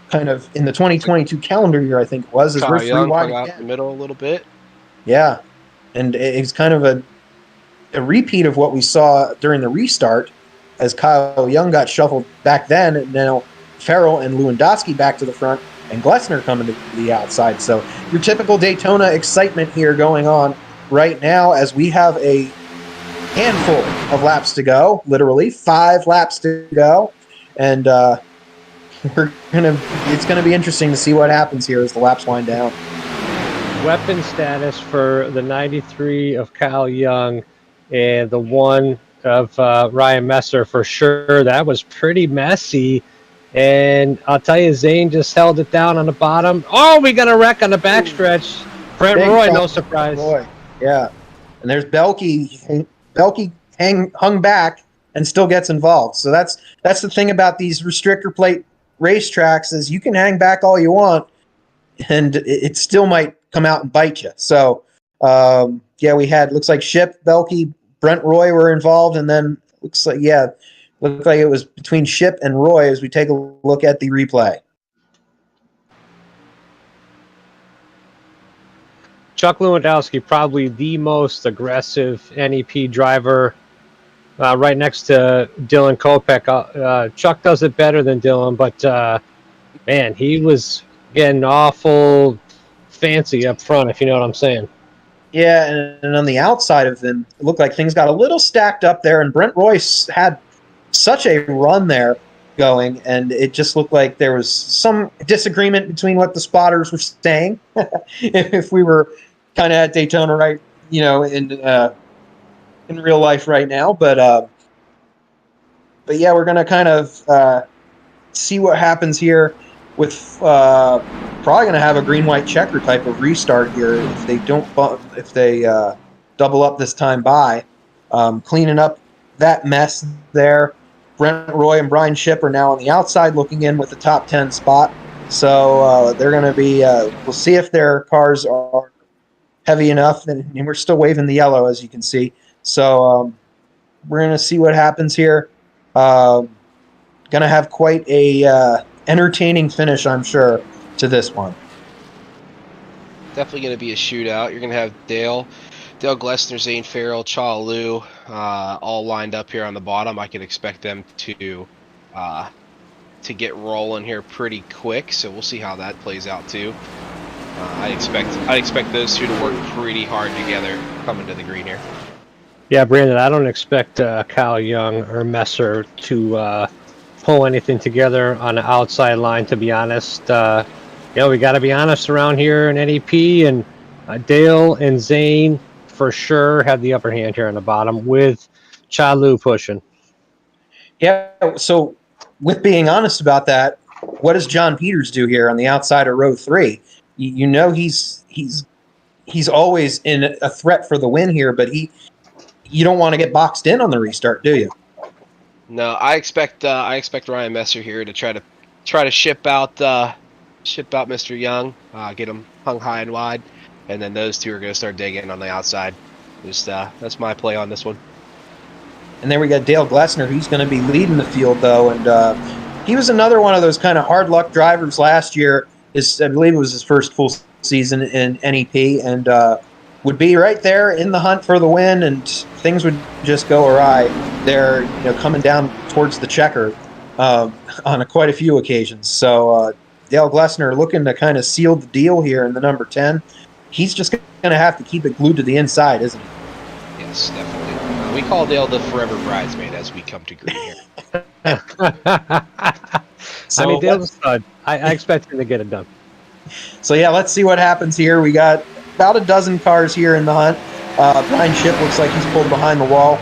Speaker 1: kind of in the 2022 calendar year, I think it was. As
Speaker 7: Kyle
Speaker 1: we're 3
Speaker 7: Young
Speaker 1: wide
Speaker 7: come out
Speaker 1: again.
Speaker 7: in the middle a little bit.
Speaker 1: Yeah, and it's kind of a repeat of what we saw during the restart, as Kyle Young got shuffled back then, and now Farrell and Lewandowski back to the front, and Glessner coming to the outside. So your typical Daytona excitement here going on right now as we have a handful of laps to go, literally 5 laps to go, and it's gonna be interesting to see what happens here as the laps wind down.
Speaker 8: Weapon status for the 93 of Kyle Young and the 1 of Ryan Messer for sure. That was pretty messy. And I'll tell you, Zane just held it down on the bottom. Oh, we got a wreck on the backstretch. Brent Roy, no surprise.
Speaker 1: Roy. Yeah. And there's Belky Belky hung back and still gets involved. So that's the thing about these restrictor plate racetracks is you can hang back all you want, and it still might come out and bite you. So we had looks like Ship, Belky, Brent Roy were involved, and then looked like it was between Ship and Roy as we take a look at the replay.
Speaker 8: Chuck Lewandowski, probably the most aggressive NEP driver, right next to Dylan Kopech. Chuck does it better than Dylan, but man, he was getting awful fancy up front, if you know what I'm saying.
Speaker 1: Yeah, and on the outside of them, it looked like things got a little stacked up there, and Brent Royce had such a run there going, and it just looked like there was some disagreement between what the spotters were saying. If we were kind of at Daytona, right, in real life right now, but yeah, we're gonna kind of see what happens here with probably gonna have a green-white checker type of restart here if they double up this time by cleaning up that mess there. Brent Roy and Brian Ship are now on the outside looking in with the top 10 spot. So they're going to be, we'll see if their cars are heavy enough. And we're still waving the yellow, as you can see. So we're going to see what happens here. Going to have quite a entertaining finish, I'm sure, to this one.
Speaker 7: Definitely going to be a shootout. You're going to have Dale Glessner, Zane Farrell, Cha Lu, all lined up here on the bottom. I could expect them to get rolling here pretty quick, so we'll see how that plays out too. I expect those two to work pretty hard together coming to the green here.
Speaker 8: Yeah, Brandon, I don't expect Kyle Young or Messer to pull anything together on the outside line, to be honest. We got to be honest around here in NEP, and Dale and Zane for sure have the upper hand here on the bottom with Cha Lu pushing.
Speaker 1: Yeah, so with being honest about that, what does John Peters do here on the outside of row 3? You know he's always in a threat for the win here, but you don't want to get boxed in on the restart, do you?
Speaker 7: No, I expect Ryan Messer here to try to ship out Mr. Young, get him hung high and wide, and then those two are going to start digging on the outside. That's my play on this one.
Speaker 1: And then we got Dale Glessner, who's going to be leading the field, though. And he was another one of those kind of hard luck drivers last year. I believe it was his first full season in NEP, and would be right there in the hunt for the win, and things would just go awry there, coming down towards the checker on quite a few occasions. So Dale Glessner looking to kind of seal the deal here in the number 10. He's just going to have to keep it glued to the inside, isn't he?
Speaker 7: Yes, definitely. We call Dale the forever bridesmaid as we come to green here.
Speaker 8: So, I mean, Dale's a stud. I expect him to get it done.
Speaker 1: So, yeah, let's see what happens here. We got about a dozen cars here in the hunt. Brian Ship looks like he's pulled behind the wall.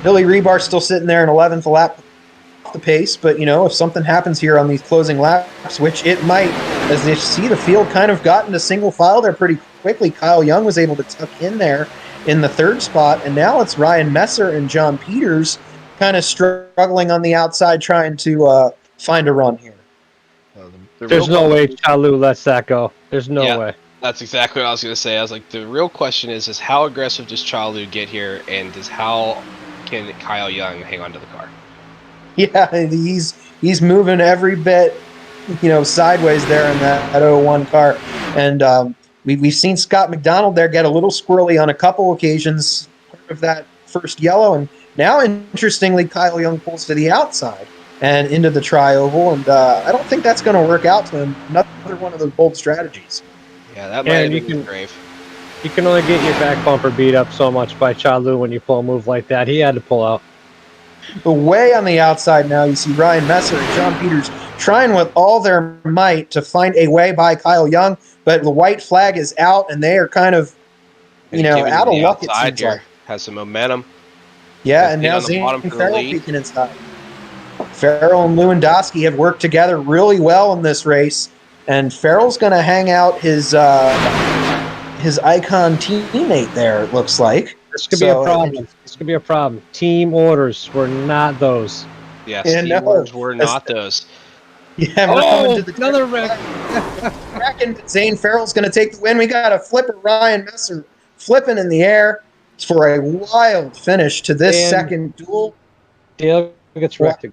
Speaker 1: Billy Rebar's still sitting there in 11th lap off the pace, but, if something happens here on these closing laps, which it might, as you see the field kind of got into single file there pretty quickly. Kyle Young was able to tuck in there in the 3rd spot, and now it's Ryan Messer and John Peters kind of struggling on the outside trying to find a run here.
Speaker 8: There's no way Cha Lu lets that go. There's no way.
Speaker 7: That's exactly what I was going to say. I was like, the real question is how aggressive does Cha Lu get here, and how can Kyle Young hang on to the car?
Speaker 1: Yeah, he's moving every bit, sideways there in that 01 car, and we've seen Scott McDonald there get a little squirrely on a couple occasions, part of that first yellow, and now interestingly, Kyle Young pulls to the outside and into the tri-oval, and I don't think that's going to work out to him. Another one of those bold strategies.
Speaker 7: Yeah, that might have been grave.
Speaker 8: You can only get your back bumper beat up so much by Cha Lu when you pull a move like that. He had to pull out.
Speaker 1: But way on the outside now, you see Ryan Messer and John Peters trying with all their might to find a way by Kyle Young, but the white flag is out, and they are kind of, out of luck, it seems
Speaker 7: here.
Speaker 1: like.
Speaker 7: Has some momentum.
Speaker 1: Yeah, and now Zane and Farrell peeking inside. Farrell and Lewandowski have worked together really well in this race, and Farrell's going to hang out his icon teammate there, it looks like.
Speaker 8: This could be a problem. This could be a problem. Team orders were not those.
Speaker 7: Yes,
Speaker 1: Yeah,
Speaker 7: team
Speaker 1: no,
Speaker 7: orders were
Speaker 1: that's-
Speaker 7: not those.
Speaker 1: Yeah, we're coming to the
Speaker 8: another wreck.
Speaker 1: Second, Zane Farrell's going to take the win. We got a flipper, Ryan Messer, flipping in the air for a wild finish to this
Speaker 8: And-
Speaker 1: second duel.
Speaker 8: Dale gets wrecked.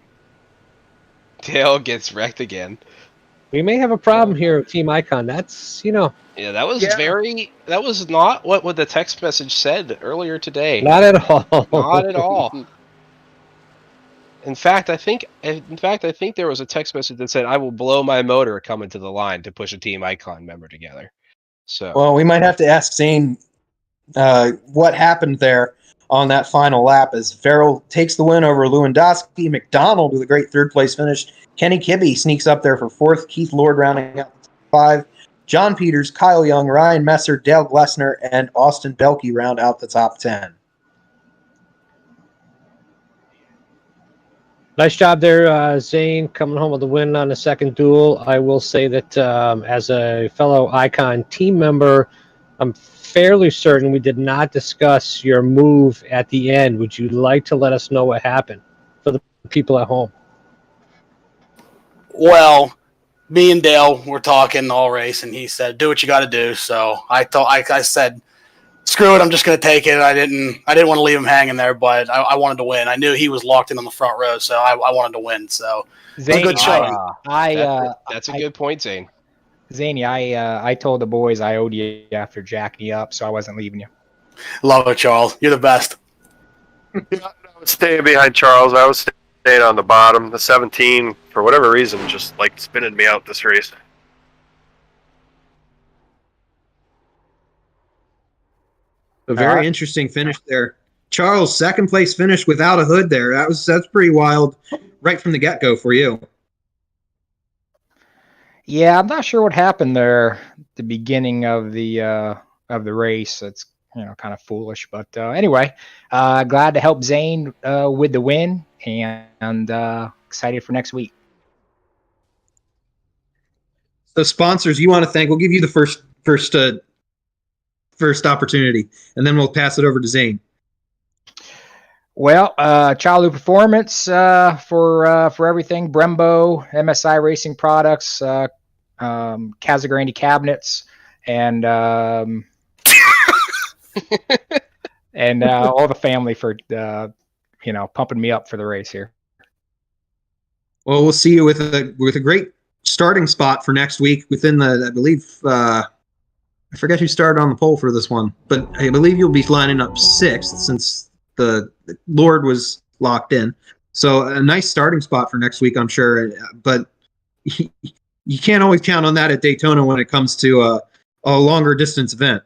Speaker 7: Dale gets wrecked again.
Speaker 8: We may have a problem here with Team Icon. That's,
Speaker 7: Yeah, that was that was not what the text message said earlier today.
Speaker 8: not at all.
Speaker 7: Not at all. In fact, I think there was a text message that said, "I will blow my motor coming to the line to push a Team Icon member together." So,
Speaker 1: Well, we might have to ask Zane what happened there on that final lap as Farrell takes the win over Lewandowski. McDonald with a great third place finish. Kenny Kibbe sneaks up there for fourth. Keith Lord rounding out the top 5. John Peters, Kyle Young, Ryan Messer, Dale Glessner, and Austin Belkey round out the top 10.
Speaker 8: Nice job there, Zane, coming home with a win on the second duel. I will say that as a fellow Icon team member, I'm fairly certain we did not discuss your move at the end. Would you like to let us know what happened for the people at home?
Speaker 9: Well, me and Dale were talking all race, and he said, "Do what you got to do." So I said, "Screw it, I'm just going to take it." I didn't want to leave him hanging there, but I wanted to win. I knew he was locked in on the front row, so I wanted to win. So it was a good showing.
Speaker 7: that's a good point, Zane.
Speaker 10: Zany, I told the boys I owed you after jacking you up, so I wasn't leaving you.
Speaker 9: Love it, Charles. You're the best.
Speaker 11: I was staying behind Charles. I was staying on the bottom. The 17, for whatever reason, just like spinning me out this race.
Speaker 1: A very interesting finish there. Charles, second place finish without a hood there. That's pretty wild right from the get-go for you.
Speaker 10: Yeah, I'm not sure what happened there at the beginning of the race. It's kind of foolish, but anyway, glad to help Zane with the win, and excited for next week.
Speaker 1: The sponsors you want to thank, we'll give you the first opportunity, and then we'll pass it over to Zane.
Speaker 10: Well, Charlie Performance for everything, Brembo, MSI Racing Products, Casagrande Cabinets, and and all the family for pumping me up for the race here.
Speaker 1: Well, we'll see you with a great starting spot for next week within the, I believe, I forget who started on the pole for this one, but I believe you'll be lining up 6th since the Lord was locked in. So a nice starting spot for next week, I'm sure. But you can't always count on that at Daytona when it comes to a longer distance event.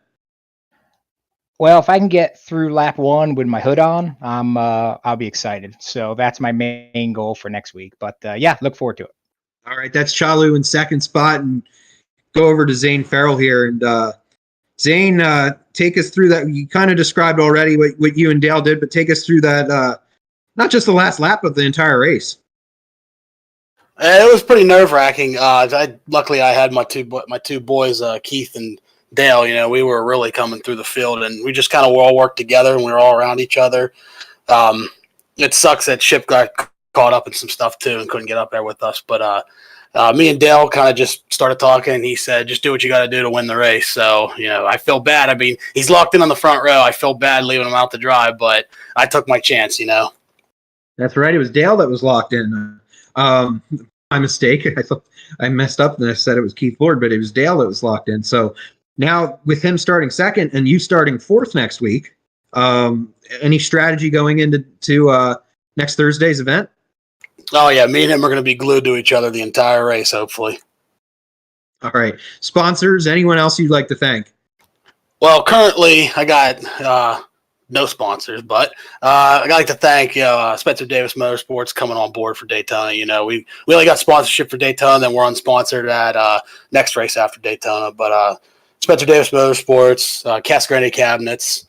Speaker 10: Well, if I can get through lap 1 with my hood on, I'll be excited. So that's my main goal for next week. But yeah, look forward to it.
Speaker 1: All right, that's Chalu in second spot, and go over to Zane Farrell here. And Zane, take us through that. You kind of described already what you and Dale did, but take us through that, not just the last lap of the entire race.
Speaker 9: It was pretty nerve-wracking. Luckily, I had my two boys, Keith and Dale. We were really coming through the field, and we just kind of all worked together, and we were all around each other. It sucks that Chip got caught up in some stuff too and couldn't get up there with us. But me and Dale kind of just started talking, and he said, "Just do what you got to do to win the race." So I feel bad. I mean, he's locked in on the front row. I feel bad leaving him out to dry, but I took my chance.
Speaker 1: That's right. It was Dale that was locked in. My mistake. I thought I messed up and I said it was Keith Lord, but it was Dale that was locked in. So now with him starting second and you starting 4th next week, any strategy going into next Thursday's event?
Speaker 9: Oh yeah, me and him are going to be glued to each other the entire race, hopefully.
Speaker 1: All right. Sponsors, anyone else you'd like to thank?
Speaker 9: Well, currently I got no sponsors, but I'd like to thank Spencer Davis Motorsports coming on board for Daytona. We only got sponsorship for Daytona, then we're unsponsored at next race after Daytona. But Spencer Davis Motorsports, Casagrande Cabinets,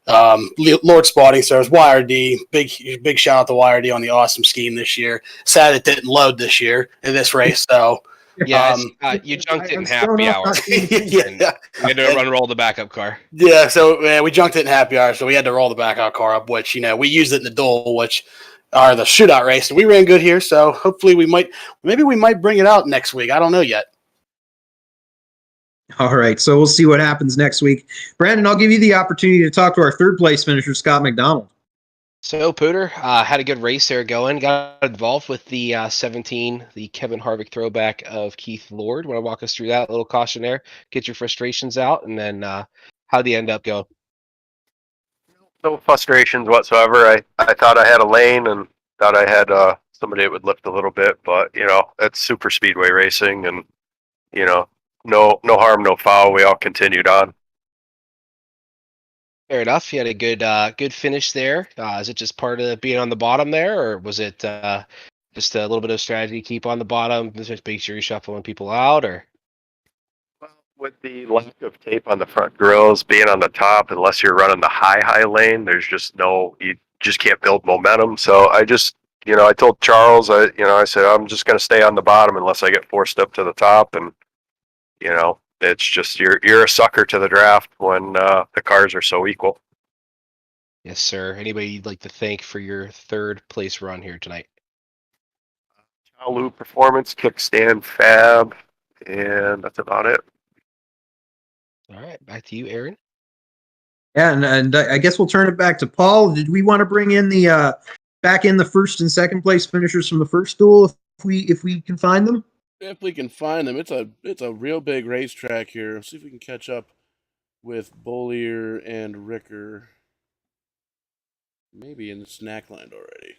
Speaker 9: Lord Spotting Service, YRD, big shout out to YRD on the awesome scheme this year. Sad it didn't load this year in this race, so
Speaker 7: Yes, you junked it in happy hour.
Speaker 9: Yeah.
Speaker 7: We had to roll the backup car.
Speaker 9: Yeah, so we junked it in happy hour, so we had to roll the backup car up, which, we used it in the duel, which are the shootout race, and we ran good here, so hopefully we might bring it out next week. I don't know yet.
Speaker 1: All right, so we'll see what happens next week. Brandon, I'll give you the opportunity to talk to our third place finisher, Scott McDonald.
Speaker 7: So Pooter had a good race there going. Got involved with the 17, the Kevin Harvick throwback of Keith Lord. Want to walk us through that little caution there? Get your frustrations out, and then how'd the end up go?
Speaker 11: No frustrations whatsoever. I thought I had a lane and thought I had somebody that would lift a little bit, but it's super speedway racing, and no harm, no foul. We all continued on.
Speaker 7: Fair enough. You had a good finish there. Is it just part of being on the bottom there, or was it just a little bit of strategy to keep on the bottom, just make sure you're shuffling people out, or?
Speaker 11: Well, with the lack of tape on the front grills, being on the top, unless you're running the high lane, there's just you just can't build momentum. So I just, I told Charles, I said, I'm just going to stay on the bottom unless I get forced up to the top. And, it's just, you're a sucker to the draft when the cars are so equal.
Speaker 7: Yes, sir. Anybody you'd like to thank for your third place run here tonight?
Speaker 11: Chalu Performance, Kickstand, Fab, and that's about it.
Speaker 7: All right, back to you, Aaron.
Speaker 1: Yeah, and I guess we'll turn it back to Paul. Did we want to bring in the first and second place finishers from the first duel if we can find them?
Speaker 2: If we can find them, it's a real big racetrack here. Let's see if we can catch up with Bollier and Ricker. Maybe in the snack line already.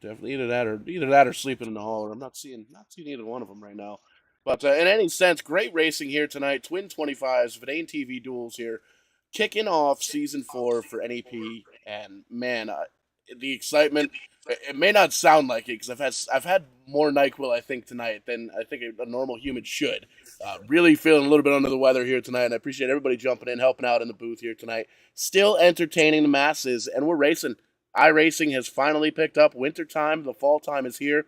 Speaker 2: Definitely either that or sleeping in the hall. I'm not seeing either one of them right now. But in any sense, great racing here tonight. Twin 25s, VidaneTV duels here, kicking off season 4 for NEP. And man, the excitement. It may not sound like it because I've had more NyQuil I think tonight than I think a normal human should. Really feeling a little bit under the weather here tonight, and I appreciate everybody jumping in, helping out in the booth here tonight. Still entertaining the masses, and we're racing. iRacing has finally picked up. Wintertime, the fall time is here.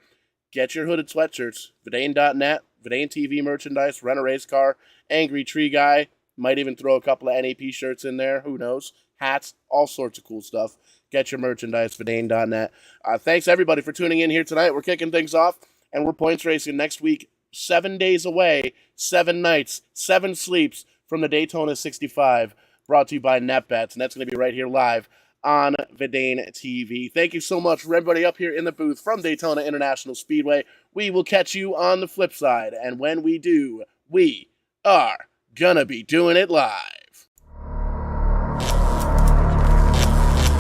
Speaker 2: Get your hooded sweatshirts. Vidane.net, VidaneTV merchandise, rent a race car, Angry Tree Guy. Might even throw a couple of NEP shirts in there. Who knows? Hats, all sorts of cool stuff. Get your merchandise, Vidane.net. Thanks, everybody, for tuning in here tonight. We're kicking things off, and we're points racing next week. 7 days away, 7 nights, 7 sleeps from the Daytona 65. Brought to you by NetBets, and that's going to be right here live on VidaneTV. Thank you so much for everybody up here in the booth from Daytona International Speedway. We will catch you on the flip side, and when we do, we are gonna be doing it live.